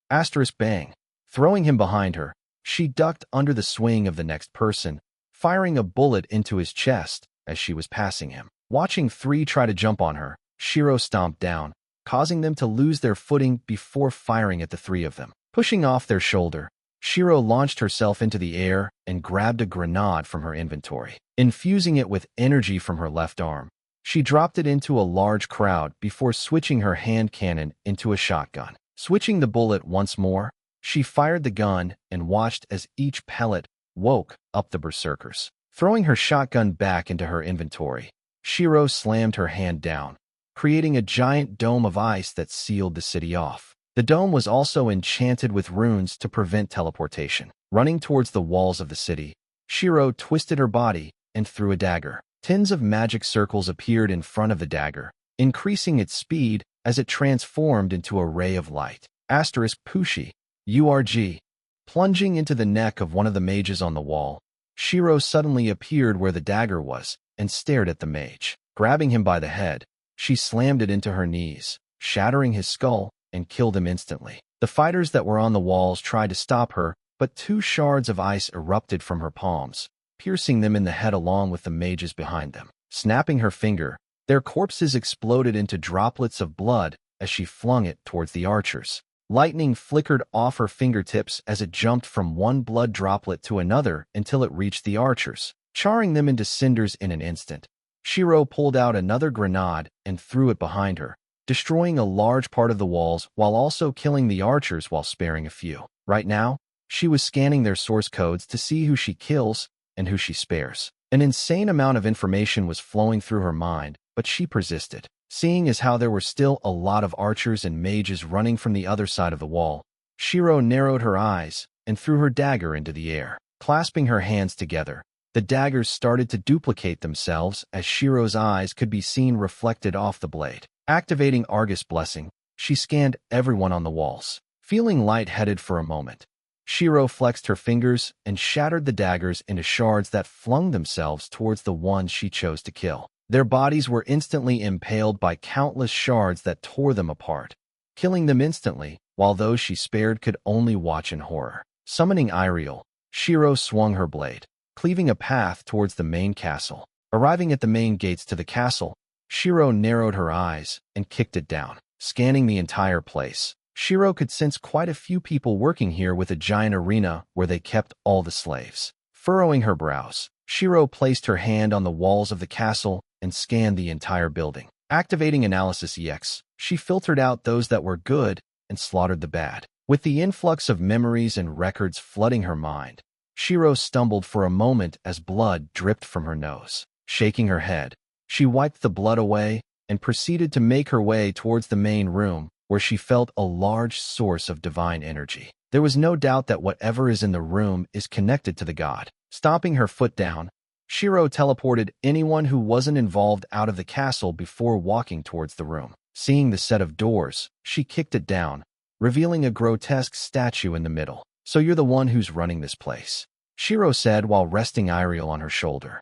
Bang. Throwing him behind her, she ducked under the swing of the next person, firing a bullet into his chest as she was passing him. Watching three try to jump on her, Shiro stomped down, causing them to lose their footing before firing at the three of them. Pushing off their shoulder, Shiro launched herself into the air and grabbed a grenade from her inventory. Infusing it with energy from her left arm, she dropped it into a large crowd before switching her hand cannon into a shotgun. Switching the bullet once more, she fired the gun and watched as each pellet woke up the berserkers. Throwing her shotgun back into her inventory, Shiro slammed her hand down, creating a giant dome of ice that sealed the city off. The dome was also enchanted with runes to prevent teleportation. Running towards the walls of the city, Shiro twisted her body and threw a dagger. Tens of magic circles appeared in front of the dagger, increasing its speed as it transformed into a ray of light. Pushi. URG. Plunging into the neck of one of the mages on the wall, Shiro suddenly appeared where the dagger was and stared at the mage. Grabbing him by the head, she slammed it into her knees, shattering his skull and killed him instantly. The fighters that were on the walls tried to stop her, but two shards of ice erupted from her palms, piercing them in the head along with the mages behind them. Snapping her finger, their corpses exploded into droplets of blood as she flung it towards the archers. Lightning flickered off her fingertips as it jumped from one blood droplet to another until it reached the archers, charring them into cinders in an instant. Shiro pulled out another grenade and threw it behind her, destroying a large part of the walls while also killing the archers while sparing a few. Right now, she was scanning their source codes to see who she kills and who she spares. An insane amount of information was flowing through her mind, but she persisted. Seeing as how there were still a lot of archers and mages running from the other side of the wall, Shiro narrowed her eyes and threw her dagger into the air. Clasping her hands together, the daggers started to duplicate themselves as Shiro's eyes could be seen reflected off the blade. Activating Argus Blessing, she scanned everyone on the walls. Feeling lightheaded for a moment, Shiro flexed her fingers and shattered the daggers into shards that flung themselves towards the ones she chose to kill. Their bodies were instantly impaled by countless shards that tore them apart, killing them instantly, while those she spared could only watch in horror. Summoning Iriel, Shiro swung her blade, cleaving a path towards the main castle. Arriving at the main gates to the castle, Shiro narrowed her eyes and kicked it down. Scanning the entire place, Shiro could sense quite a few people working here with a giant arena where they kept all the slaves. Furrowing her brows, Shiro placed her hand on the walls of the castle and scanned the entire building. Activating Analysis EX, she filtered out those that were good and slaughtered the bad. With the influx of memories and records flooding her mind, Shiro stumbled for a moment as blood dripped from her nose. Shaking her head, she wiped the blood away and proceeded to make her way towards the main room, where she felt a large source of divine energy. There was no doubt that whatever is in the room is connected to the god. Stomping her foot down, Shiro teleported anyone who wasn't involved out of the castle before walking towards the room. Seeing the set of doors, she kicked it down, revealing a grotesque statue in the middle. "So you're the one who's running this place," Shiro said while resting Iriel on her shoulder.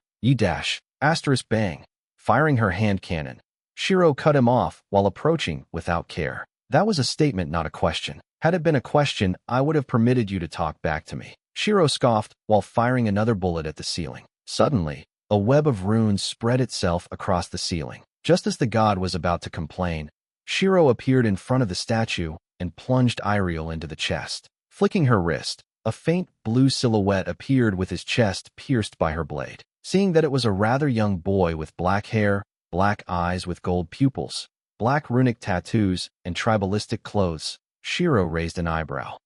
Asterisk bang. Firing her hand cannon, Shiro cut him off while approaching without care. "That was a statement, not a question. Had it been a question, I would have permitted you to talk back to me," Shiro scoffed while firing another bullet at the ceiling. Suddenly, a web of runes spread itself across the ceiling. Just as the god was about to complain, Shiro appeared in front of the statue and plunged Iriel into the chest. Flicking her wrist, a faint blue silhouette appeared with his chest pierced by her blade. Seeing that it was a rather young boy with black hair, black eyes with gold pupils, black runic tattoos, and tribalistic clothes, Shiro raised an eyebrow.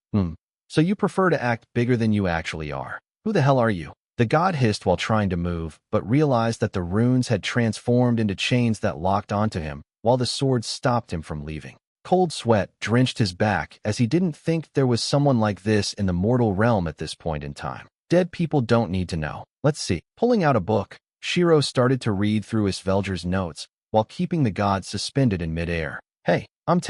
So you prefer to act bigger than you actually are. Who the hell are you?" The god hissed while trying to move, but realized that the runes had transformed into chains that locked onto him, while the sword stopped him from leaving. Cold sweat drenched his back as he didn't think there was someone like this in the mortal realm at this point in time. Dead people don't need to know. Let's see. Pulling out a book, Shiro started to read through Isvelger's notes while keeping the god suspended in midair. "Hey, I'm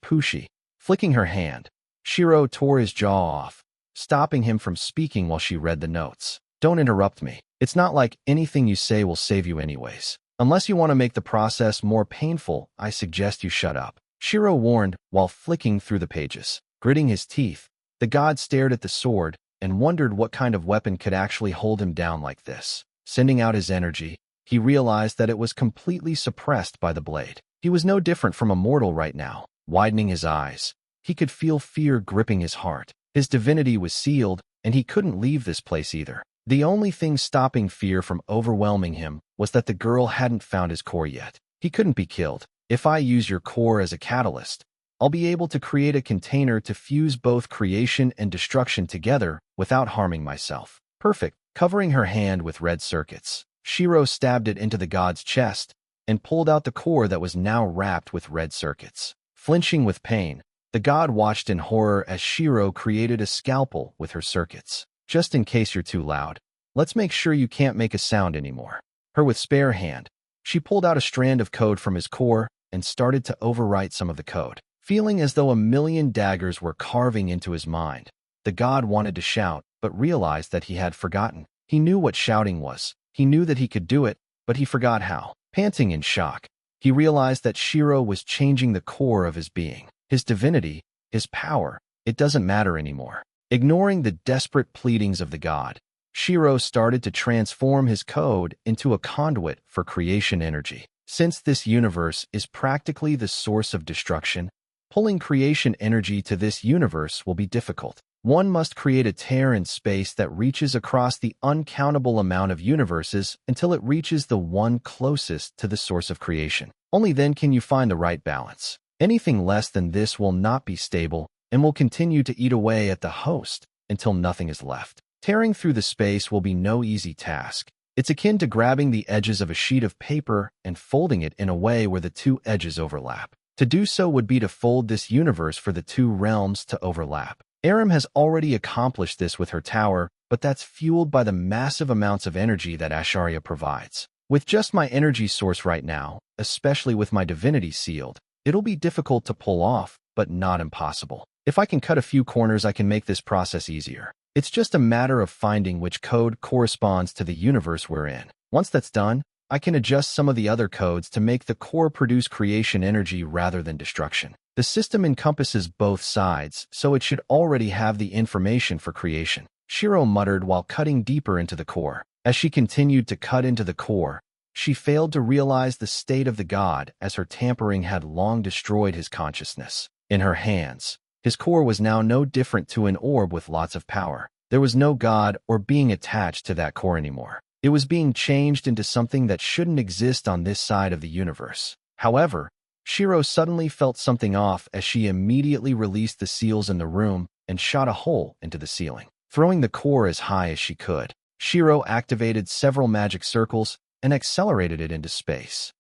Pushi." Flicking her hand, Shiro tore his jaw off, stopping him from speaking while she read the notes. "Don't interrupt me. It's not like anything you say will save you anyways. Unless you want to make the process more painful, I suggest you shut up," Shiro warned while flicking through the pages. Gritting his teeth, the god stared at the sword and wondered what kind of weapon could actually hold him down like this. Sending out his energy, he realized that it was completely suppressed by the blade. He was no different from a mortal right now. Widening his eyes, he could feel fear gripping his heart. His divinity was sealed, and he couldn't leave this place either. The only thing stopping fear from overwhelming him was that the girl hadn't found his core yet. He couldn't be killed. "If I use your core as a catalyst, I'll be able to create a container to fuse both creation and destruction together without harming myself." "Perfect." Covering her hand with red circuits, Shiro stabbed it into the god's chest and pulled out the core that was now wrapped with red circuits. Flinching with pain, the god watched in horror as Shiro created a scalpel with her circuits. "Just in case you're too loud, let's make sure you can't make a sound anymore." Her with spare hand, she pulled out a strand of code from his core and started to overwrite some of the code. Feeling as though a million daggers were carving into his mind, the god wanted to shout, but realized that he had forgotten. He knew what shouting was. He knew that he could do it, but he forgot how. Panting in shock, he realized that Shiro was changing the core of his being. His divinity, his power, it doesn't matter anymore. Ignoring the desperate pleadings of the god, Shiro started to transform his code into a conduit for creation energy. Since this universe is practically the source of destruction, pulling creation energy to this universe will be difficult. One must create a tear in space that reaches across the uncountable amount of universes until it reaches the one closest to the source of creation. Only then can you find the right balance. Anything less than this will not be stable and will continue to eat away at the host until nothing is left. Tearing through the space will be no easy task. It's akin to grabbing the edges of a sheet of paper and folding it in a way where the two edges overlap. To do so would be to fold this universe for the two realms to overlap. Aram has already accomplished this with her tower, but that's fueled by the massive amounts of energy that Acharya provides. With just my energy source right now, especially with my divinity sealed, it'll be difficult to pull off, but not impossible. If I can cut a few corners, I can make this process easier. It's just a matter of finding which code corresponds to the universe we're in. Once that's done, I can adjust some of the other codes to make the core produce creation energy rather than destruction. The system encompasses both sides, so it should already have the information for creation, Shiro muttered while cutting deeper into the core. As she continued to cut into the core, she failed to realize the state of the god, as her tampering had long destroyed his consciousness. In her hands, his core was now no different to an orb with lots of power. There was no god or being attached to that core anymore. It was being changed into something that shouldn't exist on this side of the universe. However, Shiro suddenly felt something off as she immediately released the seals in the room and shot a hole into the ceiling. Throwing the core as high as she could, Shiro activated several magic circles and accelerated it into space.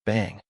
Bang.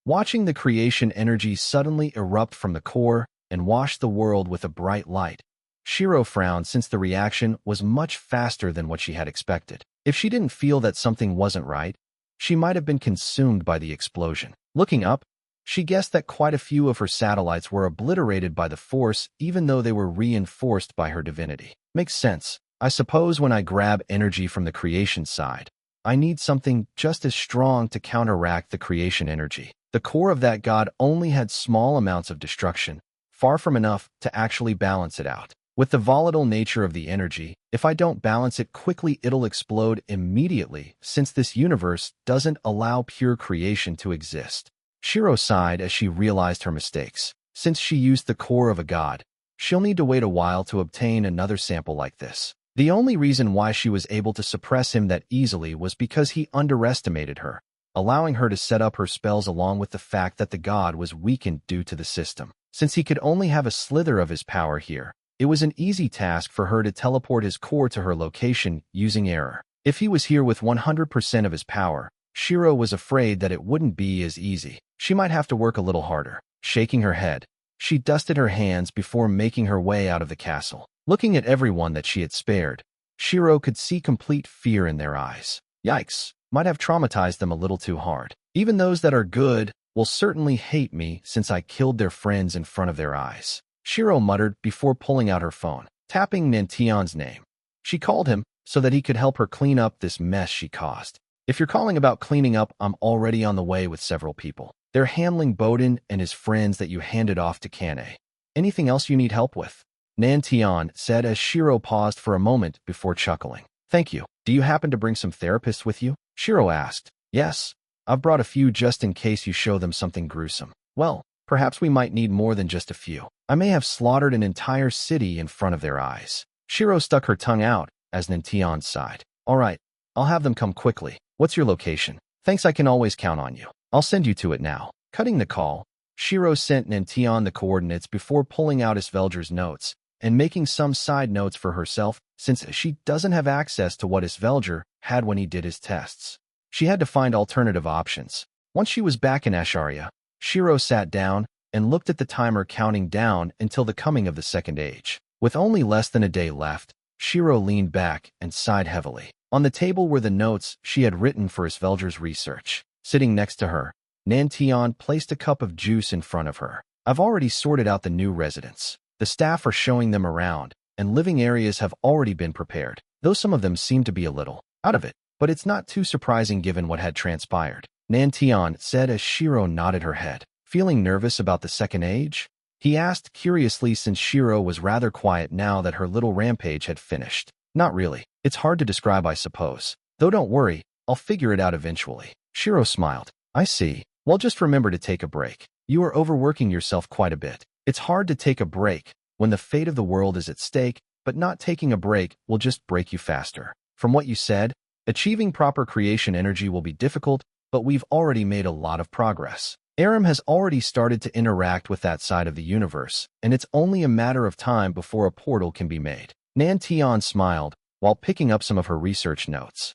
Watching the creation energy suddenly erupt from the core and wash the world with a bright light, Shiro frowned since the reaction was much faster than what she had expected. If she didn't feel that something wasn't right, she might have been consumed by the explosion. Looking up, she guessed that quite a few of her satellites were obliterated by the force, even though they were reinforced by her divinity. Makes sense. I suppose when I grab energy from the creation side, I need something just as strong to counteract the creation energy. The core of that god only had small amounts of destruction, far from enough to actually balance it out. With the volatile nature of the energy, if I don't balance it quickly, it'll explode immediately, since this universe doesn't allow pure creation to exist. Shiro sighed as she realized her mistakes. Since she used the core of a god, she'll need to wait a while to obtain another sample like this. The only reason why she was able to suppress him that easily was because he underestimated her, allowing her to set up her spells along with the fact that the god was weakened due to the system. Since he could only have a slither of his power here, it was an easy task for her to teleport his core to her location using error. If he was here with 100% of his power, Shiro was afraid that it wouldn't be as easy. She might have to work a little harder. Shaking her head, she dusted her hands before making her way out of the castle. Looking at everyone that she had spared, Shiro could see complete fear in their eyes. Yikes, might have traumatized them a little too hard. Even those that are good will certainly hate me since I killed their friends in front of their eyes, Shiro muttered before pulling out her phone, tapping Nantion's name. She called him so that he could help her clean up this mess she caused. If you're calling about cleaning up, I'm already on the way with several people. They're handling Bowden and his friends that you handed off to Kane. Anything else you need help with? Nantion said as Shiro paused for a moment before chuckling. Thank you. Do you happen to bring some therapists with you? Shiro asked. Yes, I've brought a few just in case you show them something gruesome. Well, perhaps we might need more than just a few. I may have slaughtered an entire city in front of their eyes. Shiro stuck her tongue out as Nantion sighed. All right, I'll have them come quickly. What's your location? Thanks, I can always count on you. I'll send you to it now. Cutting the call, Shiro sent Nantion the coordinates before pulling out Isvelger's notes and making some side notes for herself since she doesn't have access to what Isvelger had when he did his tests. She had to find alternative options. Once she was back in Asharia, Shiro sat down and looked at the timer counting down until the coming of the second age. With only less than a day left, Shiro leaned back and sighed heavily. On the table were the notes she had written for Isvelger's research. Sitting next to her, Nantion placed a cup of juice in front of her. I've already sorted out the new residents. The staff are showing them around, and living areas have already been prepared, though some of them seem to be a little out of it. But it's not too surprising given what had transpired, Nantion said as Shiro nodded her head. Feeling nervous about the second age? He asked curiously since Shiro was rather quiet now that her little rampage had finished. Not really. It's hard to describe, I suppose. Though don't worry, I'll figure it out eventually. Shiro smiled. I see. Well, just remember to take a break. You are overworking yourself quite a bit. It's hard to take a break when the fate of the world is at stake, but not taking a break will just break you faster. From what you said, achieving proper creation energy will be difficult, but we've already made a lot of progress. Aram has already started to interact with that side of the universe, and it's only a matter of time before a portal can be made. Nantion smiled while picking up some of her research notes.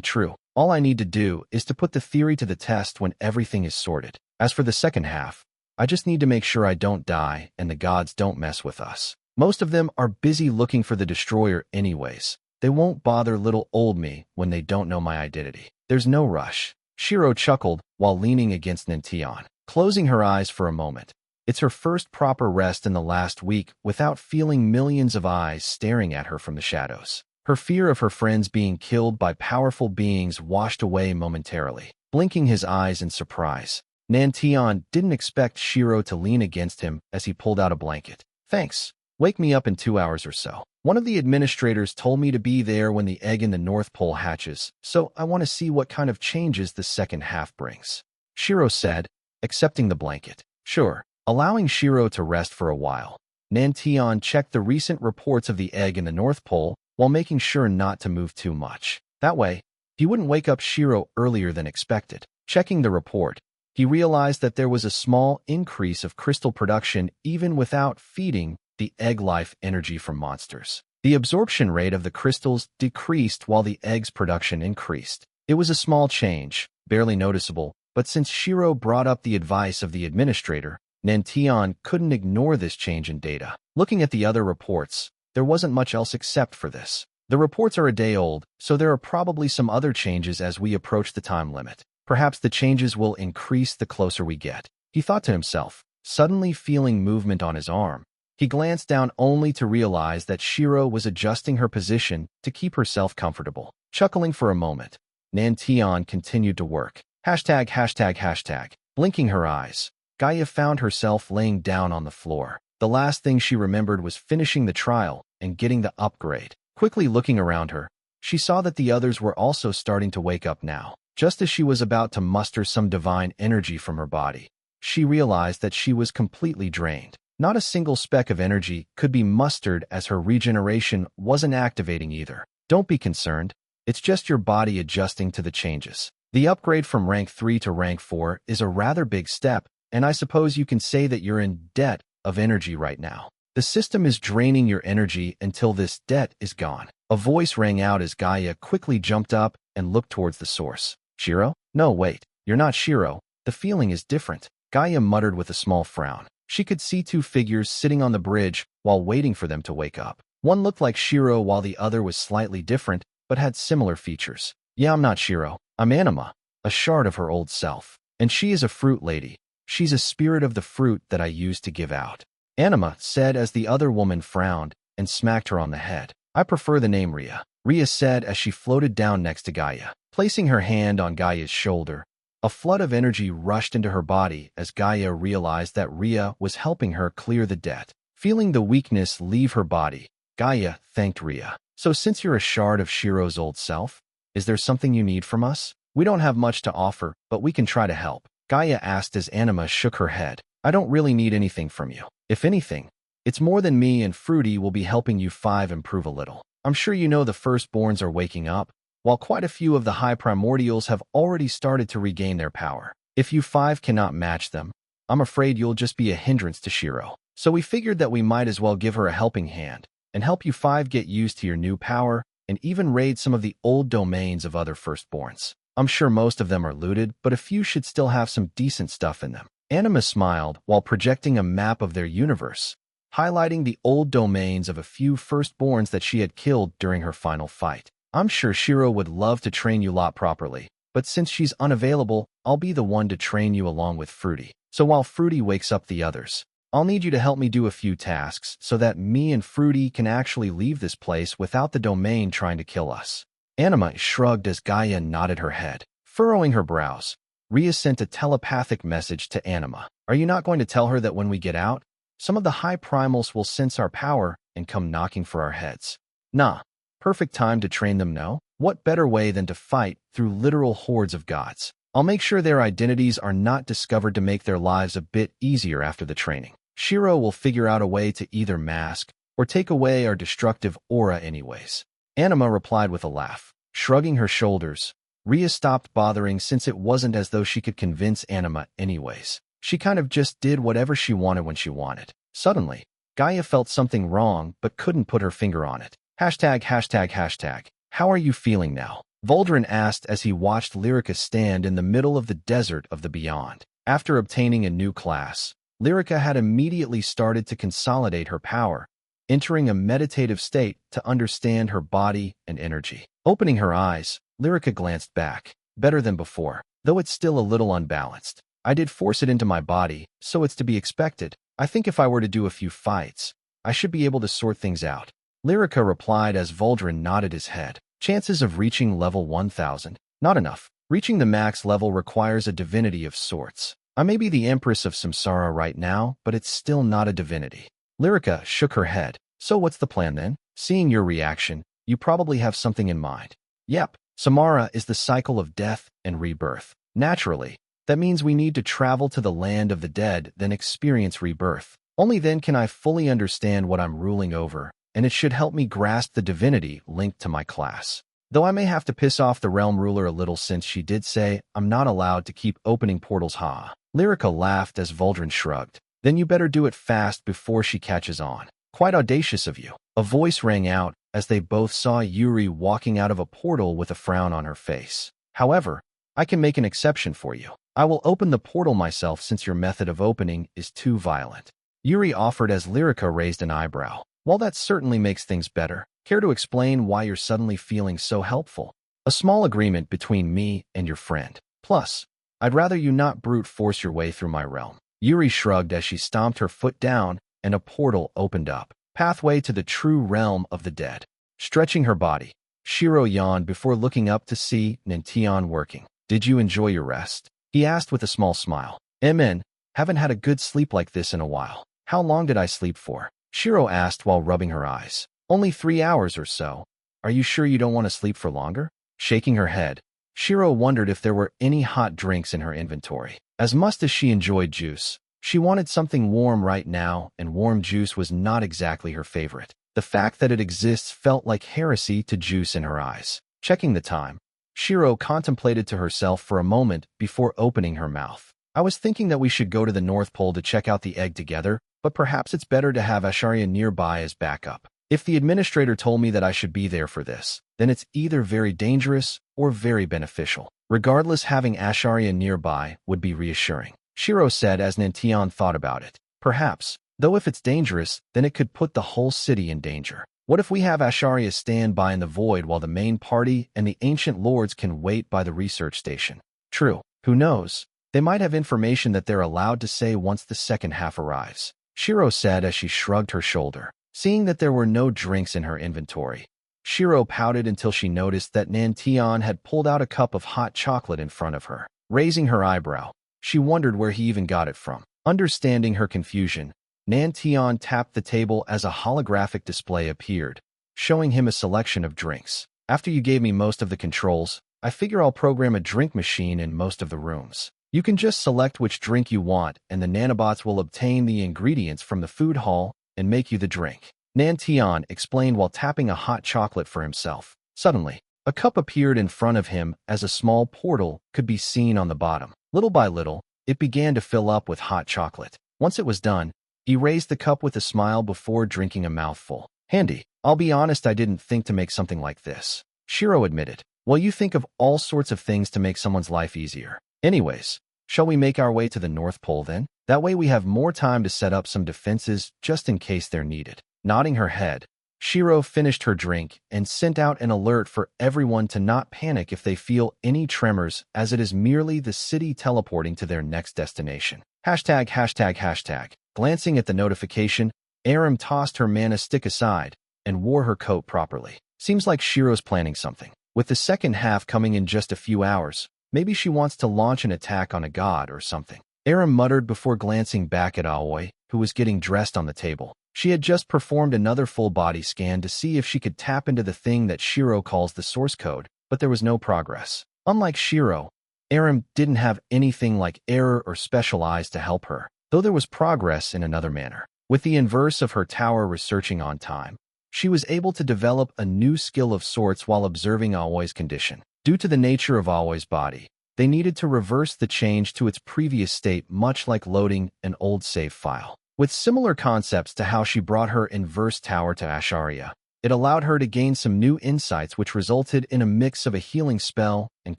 True. All I need to do is to put the theory to the test when everything is sorted. As for the second half, I just need to make sure I don't die and the gods don't mess with us. Most of them are busy looking for the destroyer anyways. They won't bother little old me when they don't know my identity. There's no rush. Shiro chuckled while leaning against Nantion, closing her eyes for a moment. It's her first proper rest in the last week without feeling millions of eyes staring at her from the shadows. Her fear of her friends being killed by powerful beings washed away momentarily. Blinking his eyes in surprise, Nantion didn't expect Shiro to lean against him as he pulled out a blanket. Thanks. Wake me up in 2 hours or so. One of the administrators told me to be there when the egg in the North Pole hatches, so I want to see what kind of changes the second half brings. Shiro said, accepting the blanket. Sure. Allowing Shiro to rest for a while, Nantion checked the recent reports of the egg in the North Pole while making sure not to move too much. That way, he wouldn't wake up Shiro earlier than expected. Checking the report, he realized that there was a small increase of crystal production even without feeding the egg life energy from monsters. The absorption rate of the crystals decreased while the egg's production increased. It was a small change, barely noticeable, but since Shiro brought up the advice of the administrator, Nantion couldn't ignore this change in data. Looking at the other reports, there wasn't much else except for this. The reports are a day old, so there are probably some other changes as we approach the time limit. Perhaps the changes will increase the closer we get, he thought to himself, suddenly feeling movement on his arm. He glanced down only to realize that Shiro was adjusting her position to keep herself comfortable. Chuckling for a moment, Nantion continued to work. ####. Blinking her eyes, Gaia found herself laying down on the floor. The last thing she remembered was finishing the trial and getting the upgrade. Quickly looking around her, she saw that the others were also starting to wake up now. Just as she was about to muster some divine energy from her body, she realized that she was completely drained. Not a single speck of energy could be mustered as her regeneration wasn't activating either. Don't be concerned, it's just your body adjusting to the changes. The upgrade from rank 3 to rank 4 is a rather big step, and I suppose you can say that you're in debt of energy right now. The system is draining your energy until this debt is gone. A voice rang out as Gaia quickly jumped up and looked towards the source. Shiro? No, wait, you're not Shiro. The feeling is different, Gaia muttered with a small frown. She could see two figures sitting on the bridge while waiting for them to wake up. One looked like Shiro while the other was slightly different, but had similar features. Yeah, I'm not Shiro. I'm Anima, a shard of her old self. And she is a fruit lady. She's a spirit of the fruit that I used to give out. Anima said as the other woman frowned and smacked her on the head. I prefer the name Ria. Ria said as she floated down next to Gaia. Placing her hand on Gaia's shoulder, a flood of energy rushed into her body as Gaia realized that Ria was helping her clear the debt. Feeling the weakness leave her body, Gaia thanked Ria. So since you're a shard of Shiro's old self, is there something you need from us? We don't have much to offer, but we can try to help. Gaia asked as Anima shook her head. I don't really need anything from you. If anything, it's more than me and Fruity will be helping you 5 improve a little. I'm sure you know the firstborns are waking up, while quite a few of the high primordials have already started to regain their power. If you 5 cannot match them, I'm afraid you'll just be a hindrance to Shiro. So we figured that we might as well give her a helping hand and help you 5 get used to your new power and even raid some of the old domains of other firstborns. I'm sure most of them are looted, but a few should still have some decent stuff in them. Anima smiled while projecting a map of their universe, highlighting the old domains of a few firstborns that she had killed during her final fight. I'm sure Shiro would love to train you lot properly, but since she's unavailable, I'll be the one to train you along with Fruity. So while Fruity wakes up the others, I'll need you to help me do a few tasks so that me and Fruity can actually leave this place without the domain trying to kill us. Anima shrugged as Gaia nodded her head. Furrowing her brows, Ria sent a telepathic message to Anima. Are you not going to tell her that when we get out, some of the high primals will sense our power and come knocking for our heads? Nah. Perfect time to train them, no? What better way than to fight through literal hordes of gods? I'll make sure their identities are not discovered to make their lives a bit easier after the training. Shiro will figure out a way to either mask or take away our destructive aura anyways. Anima replied with a laugh. Shrugging her shoulders, Ria stopped bothering since it wasn't as though she could convince Anima anyways. She kind of just did whatever she wanted when she wanted. Suddenly, Gaia felt something wrong but couldn't put her finger on it. ####. How are you feeling now? Voldrin asked as he watched Lyrica stand in the middle of the desert of the beyond. After obtaining a new class, Lyrica had immediately started to consolidate her power, entering a meditative state to understand her body and energy. Opening her eyes, Lyrica glanced back. Better than before, though it's still a little unbalanced. I did force it into my body, so it's to be expected. I think if I were to do a few fights, I should be able to sort things out. Lyrica replied as Voldrin nodded his head. Chances of reaching level 1000? Not enough. Reaching the max level requires a divinity of sorts. I may be the Empress of Samsara right now, but it's still not a divinity. Lyrica shook her head. So what's the plan then? Seeing your reaction, you probably have something in mind. Yep, Samara is the cycle of death and rebirth. Naturally, that means we need to travel to the land of the dead, then experience rebirth. Only then can I fully understand what I'm ruling over, and it should help me grasp the divinity linked to my class. Though I may have to piss off the realm ruler a little since she did say I'm not allowed to keep opening portals, ha. Lyrica laughed as Vuldrin shrugged. Then you better do it fast before she catches on. Quite audacious of you. A voice rang out as they both saw Yuri walking out of a portal with a frown on her face. However, I can make an exception for you. I will open the portal myself since your method of opening is too violent. Yuri offered as Lyrica raised an eyebrow. While that certainly makes things better, care to explain why you're suddenly feeling so helpful? A small agreement between me and your friend. Plus, I'd rather you not brute force your way through my realm. Yuri shrugged as she stomped her foot down and a portal opened up. Pathway to the true realm of the dead. Stretching her body, Shiro yawned before looking up to see Nantion working. Did you enjoy your rest? He asked with a small smile. Haven't had a good sleep like this in a while. How long did I sleep for? Shiro asked while rubbing her eyes. Only 3 hours or so. Are you sure you don't want to sleep for longer? Shaking her head, Shiro wondered if there were any hot drinks in her inventory. As much as she enjoyed juice, she wanted something warm right now, and warm juice was not exactly her favorite. The fact that it exists felt like heresy to juice in her eyes. Checking the time, Shiro contemplated to herself for a moment before opening her mouth. I was thinking that we should go to the North Pole to check out the egg together, but perhaps it's better to have Acharya nearby as backup. If the administrator told me that I should be there for this, then it's either very dangerous or very beneficial. Regardless, having Acharya nearby would be reassuring. Shiro said as Nantion thought about it. Perhaps, though if it's dangerous, then it could put the whole city in danger. What if we have Acharya stand by in the void while the main party and the ancient lords can wait by the research station? True, who knows? They might have information that they're allowed to say once the second half arrives. Shiro said as she shrugged her shoulder. Seeing that there were no drinks in her inventory, Shiro pouted until she noticed that Nantion had pulled out a cup of hot chocolate in front of her. Raising her eyebrow, she wondered where he even got it from. Understanding her confusion, Nantion tapped the table as a holographic display appeared, showing him a selection of drinks. After you gave me most of the controls, I figure I'll program a drink machine in most of the rooms. You can just select which drink you want, and the nanobots will obtain the ingredients from the food hall and make you the drink. Nantion explained while tapping a hot chocolate for himself. Suddenly, a cup appeared in front of him as a small portal could be seen on the bottom. Little by little, it began to fill up with hot chocolate. Once it was done, he raised the cup with a smile before drinking a mouthful. Handy. I'll be honest, I didn't think to make something like this. Shiro admitted. Well, you think of all sorts of things to make someone's life easier. Anyways, shall we make our way to the North Pole then? That way we have more time to set up some defenses just in case they're needed. Nodding her head, Shiro finished her drink and sent out an alert for everyone to not panic if they feel any tremors, as it is merely the city teleporting to their next destination. ####. Glancing at the notification, Aram tossed her mana stick aside and wore her coat properly. Seems like Shiro's planning something. With the second half coming in just a few hours, maybe she wants to launch an attack on a god or something. Aram muttered before glancing back at Aoi, who was getting dressed on the table. She had just performed another full body scan to see if she could tap into the thing that Shiro calls the source code, but there was no progress. Unlike Shiro, Aram didn't have anything like error or special eyes to help her, though there was progress in another manner. With the inverse of her tower researching on time, she was able to develop a new skill of sorts while observing Aoi's condition. Due to the nature of Aoi's body, they needed to reverse the change to its previous state, much like loading an old save file. With similar concepts to how she brought her inverse tower to Acharya, it allowed her to gain some new insights which resulted in a mix of a healing spell and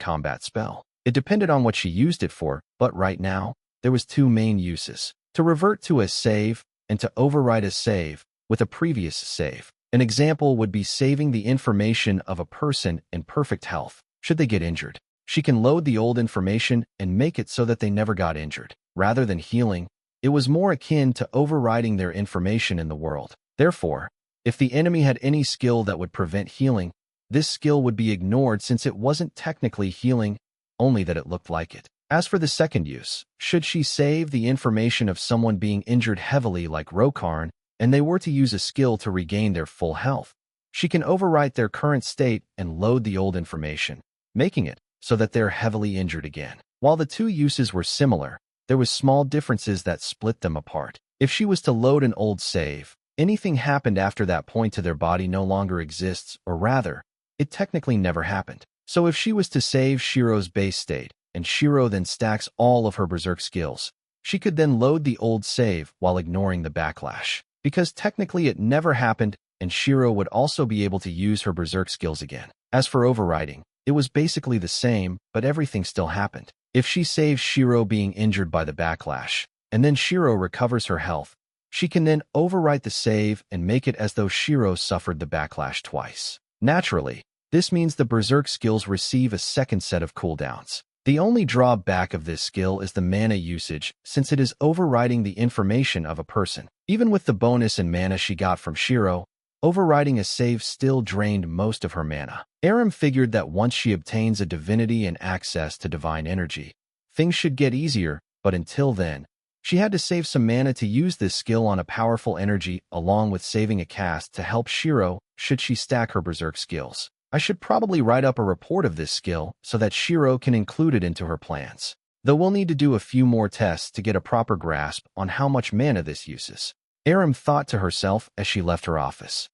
combat spell. It depended on what she used it for, but right now, there was two main uses: to revert to a save and to override a save with a previous save. An example would be saving the information of a person in perfect health. Should they get injured, she can load the old information and make it so that they never got injured. Rather than healing, it was more akin to overriding their information in the world. Therefore, if the enemy had any skill that would prevent healing, this skill would be ignored since it wasn't technically healing, only that it looked like it. As for the second use, should she save the information of someone being injured heavily like Rokarn, and they were to use a skill to regain their full health, she can overwrite their current state and load the old information, making it so that they're heavily injured again. While the two uses were similar, there was small differences that split them apart. If she was to load an old save, anything happened after that point to their body no longer exists, or rather, it technically never happened. So if she was to save Shiro's base state, and Shiro then stacks all of her berserk skills, she could then load the old save while ignoring the backlash. Because technically it never happened, and Shiro would also be able to use her berserk skills again. As for overriding, it was basically the same, but everything still happened. If she saves Shiro being injured by the backlash, and then Shiro recovers her health, she can then overwrite the save and make it as though Shiro suffered the backlash twice. Naturally, this means the berserk skills receive a second set of cooldowns. The only drawback of this skill is the mana usage, since it is overriding the information of a person. Even with the bonus in mana she got from Shiro, overriding a save still drained most of her mana. Aram figured that once she obtains a divinity and access to divine energy, things should get easier, but until then, she had to save some mana to use this skill on a powerful energy along with saving a cast to help Shiro should she stack her berserk skills. I should probably write up a report of this skill so that Shiro can include it into her plans. Though we'll need to do a few more tests to get a proper grasp on how much mana this uses. Aram thought to herself as she left her office.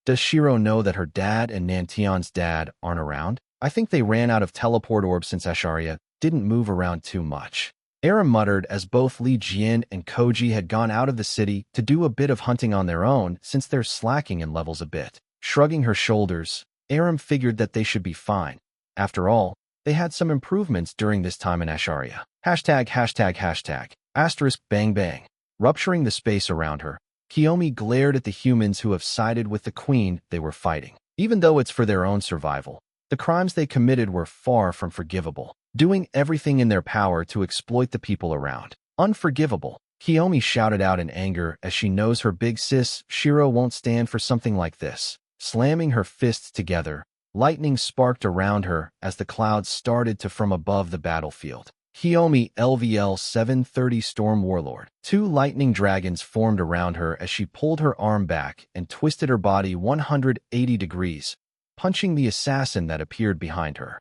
Does Shiro know that her dad and Nantion's dad aren't around? I think they ran out of teleport orbs since Asharia didn't move around too much. Aram muttered as both Li Jian and Koji had gone out of the city to do a bit of hunting on their own since they're slacking in levels a bit. Shrugging her shoulders, Aram figured that they should be fine. After all, they had some improvements during this time in Asharia. ###. Bang bang. Rupturing the space around her, Kiyomi glared at the humans who have sided with the queen they were fighting. Even though it's for their own survival, the crimes they committed were far from forgivable, doing everything in their power to exploit the people around. Unforgivable. Kiyomi shouted out in anger as she knows her big sis, Shiro, won't stand for something like this. Slamming her fists together, lightning sparked around her as the clouds started to from above the battlefield. Kiyomi LVL 730 Storm Warlord. Two lightning dragons formed around her as she pulled her arm back and twisted her body 180 degrees, punching the assassin that appeared behind her.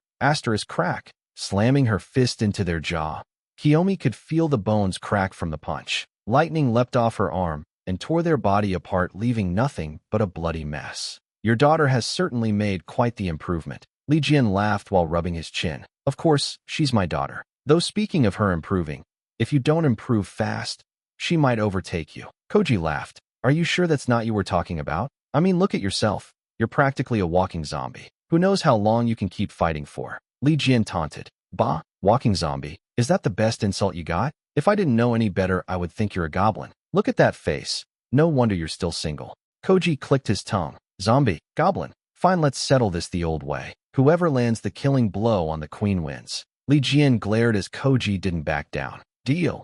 Crack. Slamming her fist into their jaw, Kiyomi could feel the bones crack from the punch. Lightning leapt off her arm and tore their body apart, leaving nothing but a bloody mess. Your daughter has certainly made quite the improvement. Li Jian laughed while rubbing his chin. Of course, she's my daughter. Though speaking of her improving, if you don't improve fast, she might overtake you. Koji laughed. Are you sure that's not you we're talking about? I mean, look at yourself. You're practically a walking zombie. Who knows how long you can keep fighting for? Li Jian taunted. Bah, walking zombie. Is that the best insult you got? If I didn't know any better, I would think you're a goblin. Look at that face. No wonder you're still single. Koji clicked his tongue. Zombie, goblin. Fine, let's settle this the old way. Whoever lands the killing blow on the queen wins. Li Jian glared as Koji didn't back down. Deal.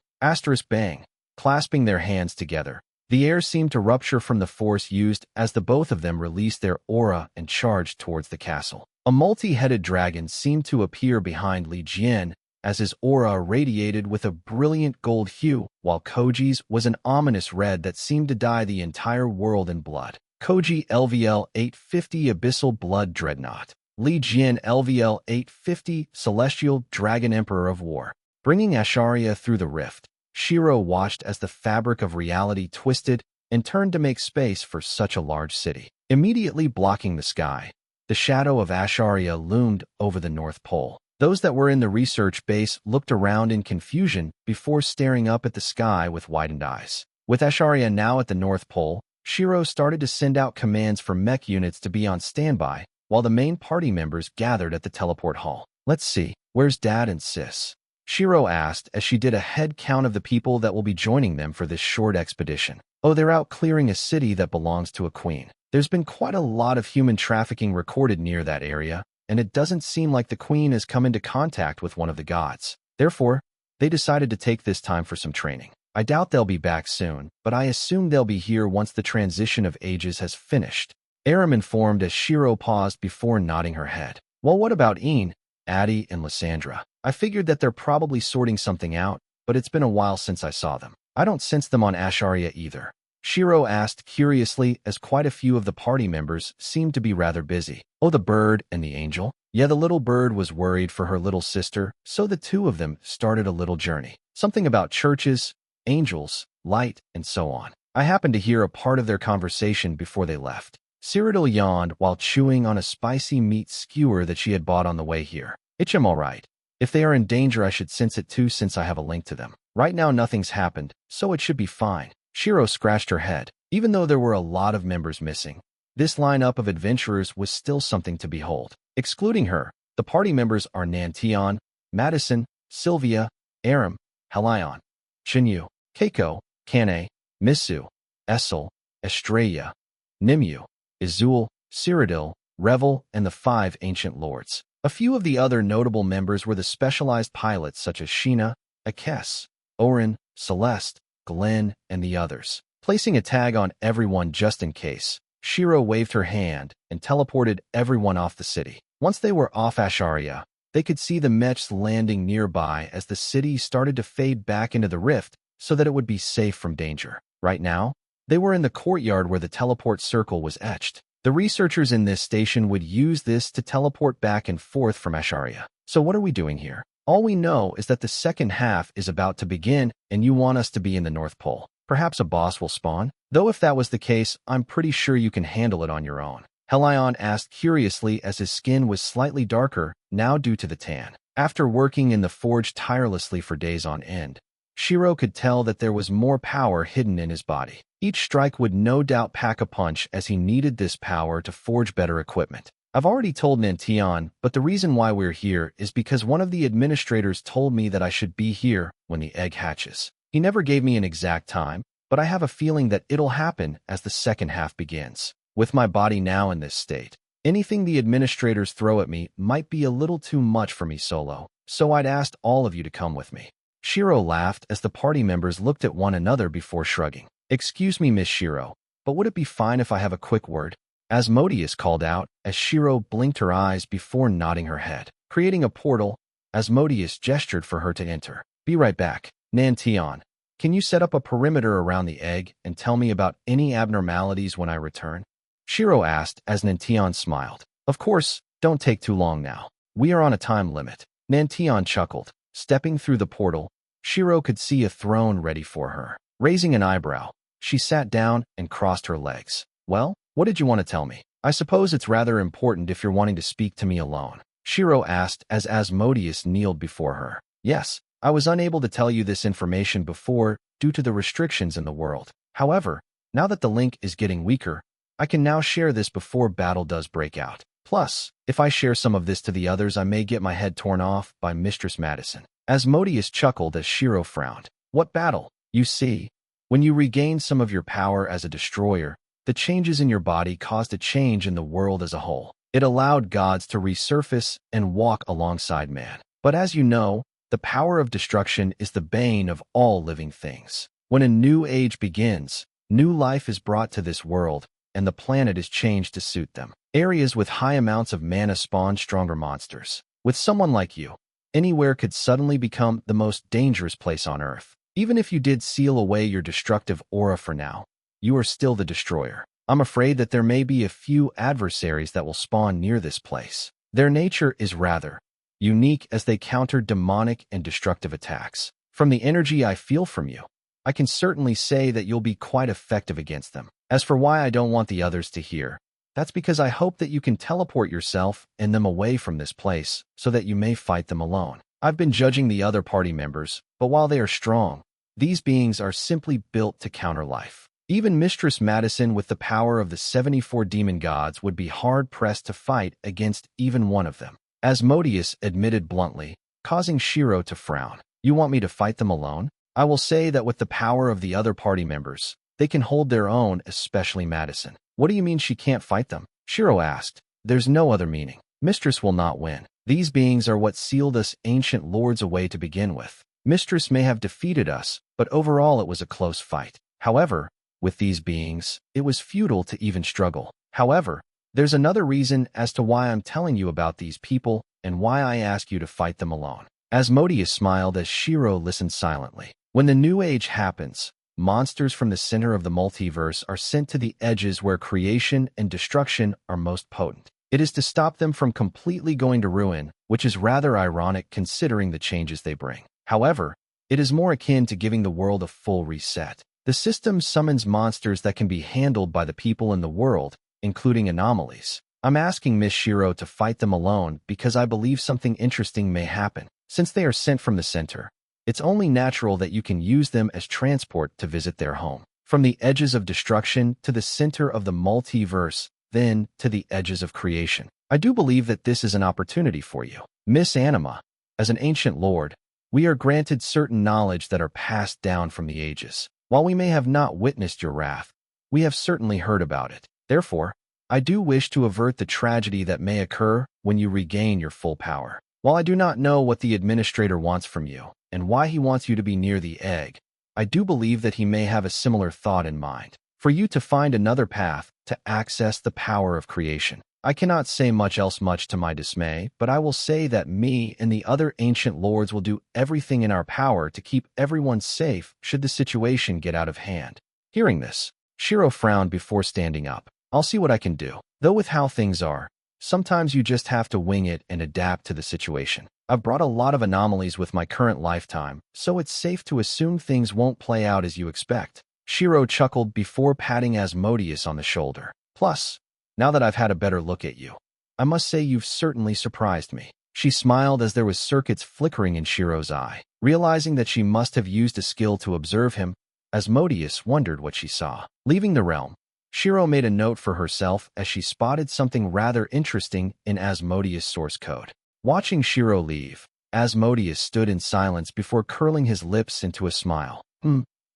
Bang. Clasping their hands together, the air seemed to rupture from the force used as the both of them released their aura and charged towards the castle. A multi-headed dragon seemed to appear behind Li Jian as his aura radiated with a brilliant gold hue, while Koji's was an ominous red that seemed to dye the entire world in blood. Koji LVL 850 Abyssal Blood Dreadnought. Li Jian LVL 850 Celestial Dragon Emperor of War. Bringing Asharia through the rift, Shiro watched as the fabric of reality twisted and turned to make space for such a large city. Immediately blocking the sky, the shadow of Asharia loomed over the North Pole. Those that were in the research base looked around in confusion before staring up at the sky with widened eyes. With Asharia now at the North Pole, Shiro started to send out commands for mech units to be on standby, while the main party members gathered at the teleport hall. Let's see, where's Dad and Sis? Shiro asked as she did a head count of the people that will be joining them for this short expedition. Oh, they're out clearing a city that belongs to a queen. There's been quite a lot of human trafficking recorded near that area, and it doesn't seem like the queen has come into contact with one of the gods. Therefore, they decided to take this time for some training. I doubt they'll be back soon, but I assume they'll be here once the transition of ages has finished. Aram informed as Shiro paused before nodding her head. Well, what about Ian, Addie, and Lysandra? I figured that they're probably sorting something out, but it's been a while since I saw them. I don't sense them on Asharia either. Shiro asked curiously, as quite a few of the party members seemed to be rather busy. Oh, the bird and the angel? Yeah, the little bird was worried for her little sister, so the two of them started a little journey. Something about churches, angels, light, and so on. I happened to hear a part of their conversation before they left. Cyrodiil yawned while chewing on a spicy meat skewer that she had bought on the way here. I'm all right. If they are in danger, I should sense it too since I have a link to them. Right now nothing's happened, so it should be fine. Shiro scratched her head. Even though there were a lot of members missing, this lineup of adventurers was still something to behold. Excluding her, the party members are Nantion, Madison, Sylvia, Aram, Helion, Shinyu, Keiko, Kane, Misu, Essel, Estrella, Nimue, Izul, Cyrodiil, Revel, and the 5 ancient lords. A few of the other notable members were the specialized pilots such as Sheena, Akess, Orin, Celeste, Glenn, and the others. Placing a tag on everyone just in case, Shiro waved her hand and teleported everyone off the city. Once they were off Asharia, they could see the mechs landing nearby as the city started to fade back into the rift so that it would be safe from danger. Right now, they were in the courtyard where the teleport circle was etched. The researchers in this station would use this to teleport back and forth from Asharia. So what are we doing here? All we know is that the second half is about to begin and you want us to be in the North Pole. Perhaps a boss will spawn? Though if that was the case, I'm pretty sure you can handle it on your own. Helion asked curiously as his skin was slightly darker, now due to the tan. After working in the forge tirelessly for days on end, Shiro could tell that there was more power hidden in his body. Each strike would no doubt pack a punch as he needed this power to forge better equipment. I've already told Nantion, but the reason why we're here is because one of the administrators told me that I should be here when the egg hatches. He never gave me an exact time, but I have a feeling that it'll happen as the second half begins. With my body now in this state, anything the administrators throw at me might be a little too much for me solo, so I'd asked all of you to come with me. Shiro laughed as the party members looked at one another before shrugging. Excuse me, Miss Shiro, but would it be fine if I have a quick word? Asmodeus called out as Shiro blinked her eyes before nodding her head. Creating a portal, Asmodeus gestured for her to enter. Be right back. Nantion, can you set up a perimeter around the egg and tell me about any abnormalities when I return? Shiro asked as Nantion smiled. Of course, don't take too long now. We are on a time limit. Nantion chuckled. Stepping through the portal, Shiro could see a throne ready for her. Raising an eyebrow, she sat down and crossed her legs. Well, what did you want to tell me? I suppose it's rather important if you're wanting to speak to me alone. Shiro asked as Asmodeus kneeled before her. Yes, I was unable to tell you this information before due to the restrictions in the world. However, now that the link is getting weaker, I can now share this before battle does break out. Plus, if I share some of this to the others, I may get my head torn off by Mistress Madison. Asmodeus chuckled as Shiro frowned. What battle? You see, when you regained some of your power as a destroyer, the changes in your body caused a change in the world as a whole. It allowed gods to resurface and walk alongside man. But as you know, the power of destruction is the bane of all living things. When a new age begins, new life is brought to this world, and the planet is changed to suit them. Areas with high amounts of mana spawn stronger monsters. With someone like you, anywhere could suddenly become the most dangerous place on Earth. Even if you did seal away your destructive aura for now, you are still the destroyer. I'm afraid that there may be a few adversaries that will spawn near this place. Their nature is rather unique as they counter demonic and destructive attacks. From the energy I feel from you, I can certainly say that you'll be quite effective against them. As for why I don't want the others to hear, that's because I hope that you can teleport yourself and them away from this place so that you may fight them alone. I've been judging the other party members, but while they are strong, these beings are simply built to counter life. Even Mistress Madison with the power of the 74 demon gods would be hard-pressed to fight against even one of them. Asmodeus admitted bluntly, causing Shiro to frown. You want me to fight them alone? I will say that with the power of the other party members, they can hold their own, especially Madison. What do you mean she can't fight them? Shiro asked. There's no other meaning. Mistress will not win. These beings are what sealed us ancient lords away to begin with. Mistress may have defeated us, but overall it was a close fight. However, with these beings, it was futile to even struggle. However, there's another reason as to why I'm telling you about these people and why I ask you to fight them alone. Asmodeus smiled as Shiro listened silently. When the New Age happens, monsters from the center of the multiverse are sent to the edges where creation and destruction are most potent. It is to stop them from completely going to ruin, which is rather ironic considering the changes they bring. However, it is more akin to giving the world a full reset. The system summons monsters that can be handled by the people in the world, including anomalies. I'm asking Miss Shiro to fight them alone because I believe something interesting may happen. Since they are sent from the center, it's only natural that you can use them as transport to visit their home. From the edges of destruction to the center of the multiverse, then to the edges of creation. I do believe that this is an opportunity for you. Miss Anima, as an ancient lord, we are granted certain knowledge that are passed down from the ages. While we may have not witnessed your wrath, we have certainly heard about it. Therefore, I do wish to avert the tragedy that may occur when you regain your full power. While I do not know what the administrator wants from you, and why he wants you to be near the egg, I do believe that he may have a similar thought in mind. For you to find another path to access the power of creation. I cannot say much else much to my dismay, but I will say that me and the other ancient lords will do everything in our power to keep everyone safe should the situation get out of hand. Hearing this, Shiro frowned before standing up. I'll see what I can do. Though with how things are, sometimes you just have to wing it and adapt to the situation. I've brought a lot of anomalies with my current lifetime, so it's safe to assume things won't play out as you expect. Shiro chuckled before patting Asmodeus on the shoulder. Plus, now that I've had a better look at you, I must say you've certainly surprised me. She smiled as there was circuits flickering in Shiro's eye. Realizing that she must have used a skill to observe him, Asmodeus wondered what she saw. Leaving the realm, Shiro made a note for herself as she spotted something rather interesting in Asmodeus' source code. Watching Shiro leave, Asmodeus stood in silence before curling his lips into a smile.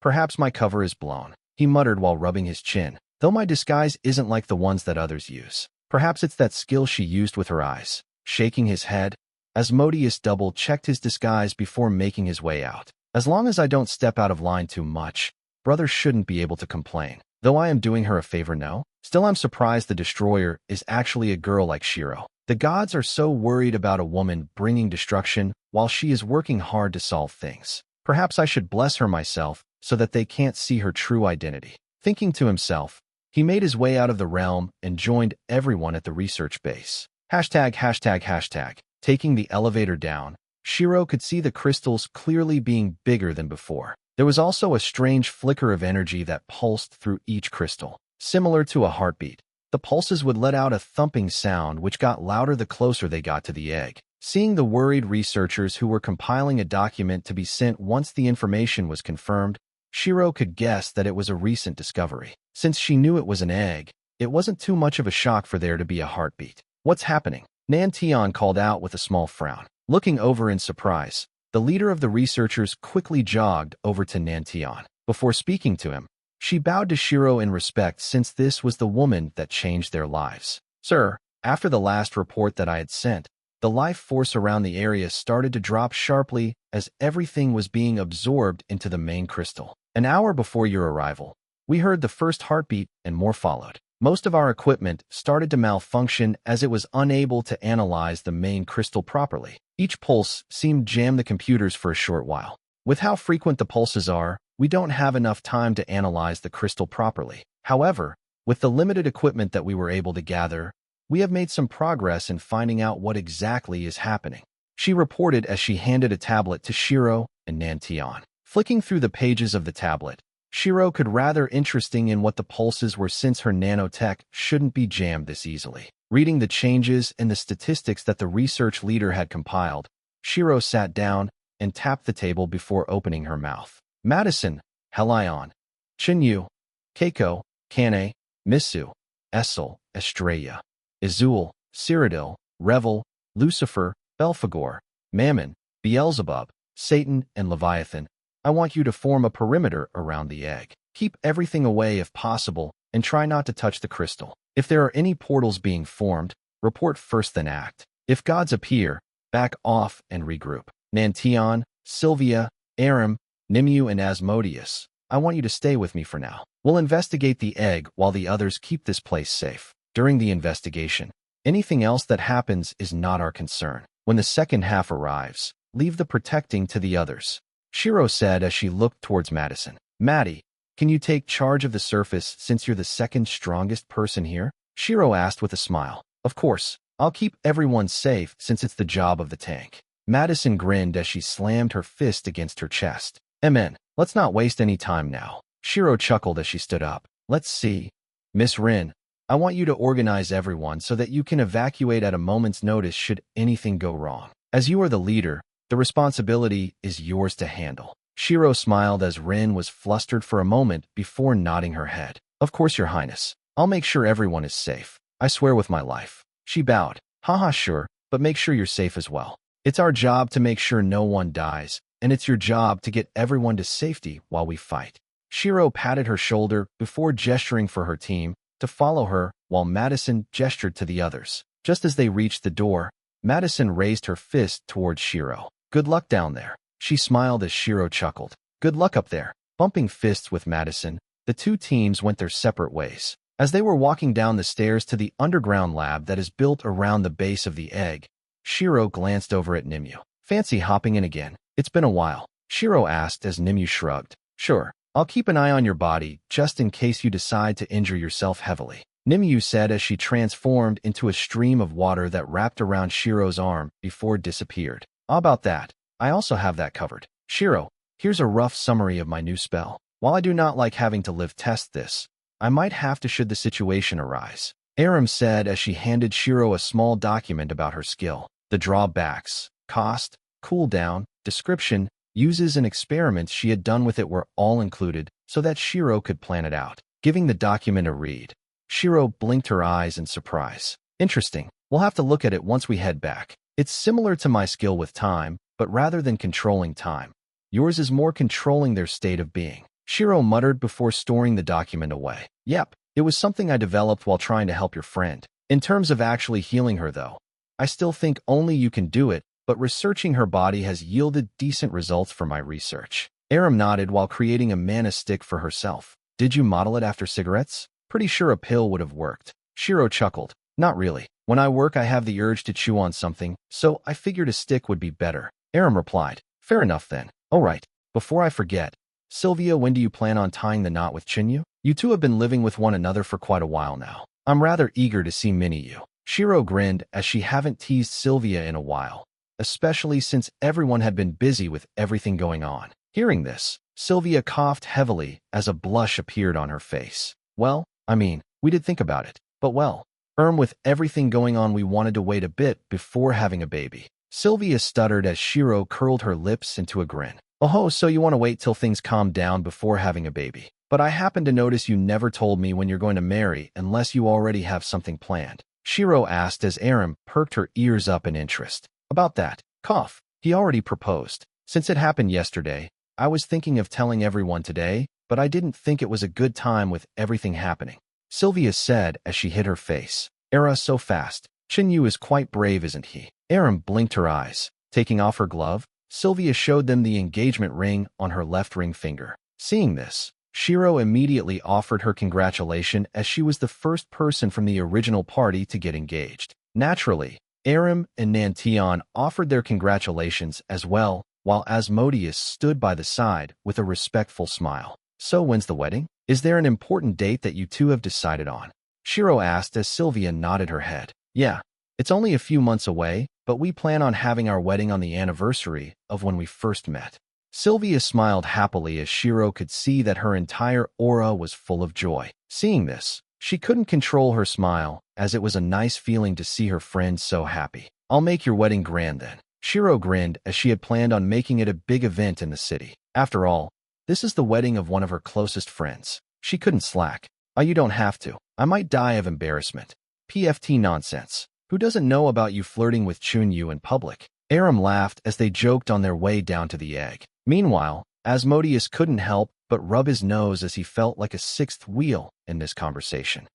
Perhaps my cover is blown, he muttered while rubbing his chin. Though my disguise isn't like the ones that others use. Perhaps it's that skill she used with her eyes. Shaking his head, Asmodeus double-checked his disguise before making his way out. As long as I don't step out of line too much, brother shouldn't be able to complain. Though I am doing her a favor, no? Still, I'm surprised the destroyer is actually a girl like Shiro. The gods are so worried about a woman bringing destruction while she is working hard to solve things. Perhaps I should bless her myself so that they can't see her true identity. Thinking to himself, he made his way out of the realm and joined everyone at the research base. ####. Taking the elevator down, Shiro could see the crystals clearly being bigger than before. There was also a strange flicker of energy that pulsed through each crystal. Similar to a heartbeat, the pulses would let out a thumping sound which got louder the closer they got to the egg. Seeing the worried researchers who were compiling a document to be sent once the information was confirmed, Shiro could guess that it was a recent discovery. Since she knew it was an egg, it wasn't too much of a shock for there to be a heartbeat. What's happening? Nantion called out with a small frown. Looking over in surprise, the leader of the researchers quickly jogged over to Nantion. Before speaking to him, she bowed to Shiro in respect since this was the woman that changed their lives. Sir, after the last report that I had sent, the life force around the area started to drop sharply as everything was being absorbed into the main crystal. An hour before your arrival, we heard the first heartbeat and more followed. Most of our equipment started to malfunction as it was unable to analyze the main crystal properly. Each pulse seemed to jam the computers for a short while. With how frequent the pulses are, we don't have enough time to analyze the crystal properly. However, with the limited equipment that we were able to gather, we have made some progress in finding out what exactly is happening. She reported as she handed a tablet to Shiro and Nantion. Flicking through the pages of the tablet, Shiro could rather interesting in what the pulses were since her nanotech shouldn't be jammed this easily. Reading the changes and the statistics that the research leader had compiled, Shiro sat down and tapped the table before opening her mouth. Madison, Helion, Chinyu, Keiko, Kane, Misu, Essel, Estrella, Izul, Cyrodiil, Revel, Lucifer, Belphegor, Mammon, Beelzebub, Satan, and Leviathan. I want you to form a perimeter around the egg. Keep everything away if possible, and try not to touch the crystal. If there are any portals being formed, report first then act. If gods appear, back off and regroup. Nantion, Sylvia, Aram, Nimue, and Asmodeus, I want you to stay with me for now. We'll investigate the egg while the others keep this place safe. During the investigation, anything else that happens is not our concern. When the second half arrives, leave the protecting to the others. Shiro said as she looked towards Madison. Maddie, can you take charge of the surface since you're the second strongest person here? Shiro asked with a smile. Of course, I'll keep everyone safe since it's the job of the tank. Madison grinned as she slammed her fist against her chest. Amen. Let's not waste any time now. Shiro chuckled as she stood up. Let's see. Miss Rin, I want you to organize everyone so that you can evacuate at a moment's notice should anything go wrong. As you are the leader, the responsibility is yours to handle. Shiro smiled as Rin was flustered for a moment before nodding her head. Of course, Your Highness. I'll make sure everyone is safe. I swear with my life. She bowed. Haha, sure, but make sure you're safe as well. It's our job to make sure no one dies, and it's your job to get everyone to safety while we fight. Shiro patted her shoulder before gesturing for her team to follow her while Madison gestured to the others. Just as they reached the door, Madison raised her fist towards Shiro. Good luck down there. She smiled as Shiro chuckled. Good luck up there. Bumping fists with Madison, the two teams went their separate ways. As they were walking down the stairs to the underground lab that is built around the base of the egg, Shiro glanced over at Nimue. Fancy hopping in again? It's been a while. Shiro asked as Nimue shrugged. Sure, I'll keep an eye on your body just in case you decide to injure yourself heavily. Nimue said as she transformed into a stream of water that wrapped around Shiro's arm before it disappeared. How about that? I also have that covered. Shiro, here's a rough summary of my new spell. While I do not like having to live test this, I might have to should the situation arise. Aram said as she handed Shiro a small document about her skill. The drawbacks, cost, cooldown, description, uses and experiments she had done with it were all included so that Shiro could plan it out. Giving the document a read, Shiro blinked her eyes in surprise. Interesting. We'll have to look at it once we head back. It's similar to my skill with time, but rather than controlling time, yours is more controlling their state of being. Shiro muttered before storing the document away. Yep, it was something I developed while trying to help your friend. In terms of actually healing her though, I still think only you can do it, but researching her body has yielded decent results for my research. Aram nodded while creating a mana stick for herself. Did you model it after cigarettes? Pretty sure a pill would have worked. Shiro chuckled. Not really. When I work, I have the urge to chew on something, so I figured a stick would be better. Aram replied. Fair enough then. All right. Before I forget, Sylvia, when do you plan on tying the knot with Chinyu? You two have been living with one another for quite a while now. I'm rather eager to see Mini-you. Shiro grinned as she haven't teased Sylvia in a while, especially since everyone had been busy with everything going on. Hearing this, Sylvia coughed heavily as a blush appeared on her face. Well, I mean, we did think about it, but well, with everything going on we wanted to wait a bit before having a baby. Sylvia stuttered as Shiro curled her lips into a grin. Oh, so you want to wait till things calm down before having a baby. But I happen to notice you never told me when you're going to marry unless you already have something planned. Shiro asked as Aram perked her ears up in interest. About that, cough, he already proposed. Since it happened yesterday, I was thinking of telling everyone today, but I didn't think it was a good time with everything happening. Sylvia said as she hid her face. So fast. Chinyu is quite brave, isn't he? Aram blinked her eyes. Taking off her glove, Sylvia showed them the engagement ring on her left ring finger. Seeing this, Shiro immediately offered her congratulation as she was the first person from the original party to get engaged. Naturally, Aram and Nantion offered their congratulations as well, while Asmodeus stood by the side with a respectful smile. So when's the wedding? Is there an important date that you two have decided on? Shiro asked as Sylvia nodded her head. Yeah, it's only a few months away, but we plan on having our wedding on the anniversary of when we first met. Sylvia smiled happily as Shiro could see that her entire aura was full of joy. Seeing this, she couldn't control her smile, as it was a nice feeling to see her friend so happy. I'll make your wedding grand then. Shiro grinned as she had planned on making it a big event in the city. After all, this is the wedding of one of her closest friends. She couldn't slack. Oh, you don't have to. I might die of embarrassment. PFT nonsense. Who doesn't know about you flirting with Chunyu in public? Aram laughed as they joked on their way down to the egg. Meanwhile, Asmodeus couldn't help but rub his nose as he felt like a sixth wheel in this conversation.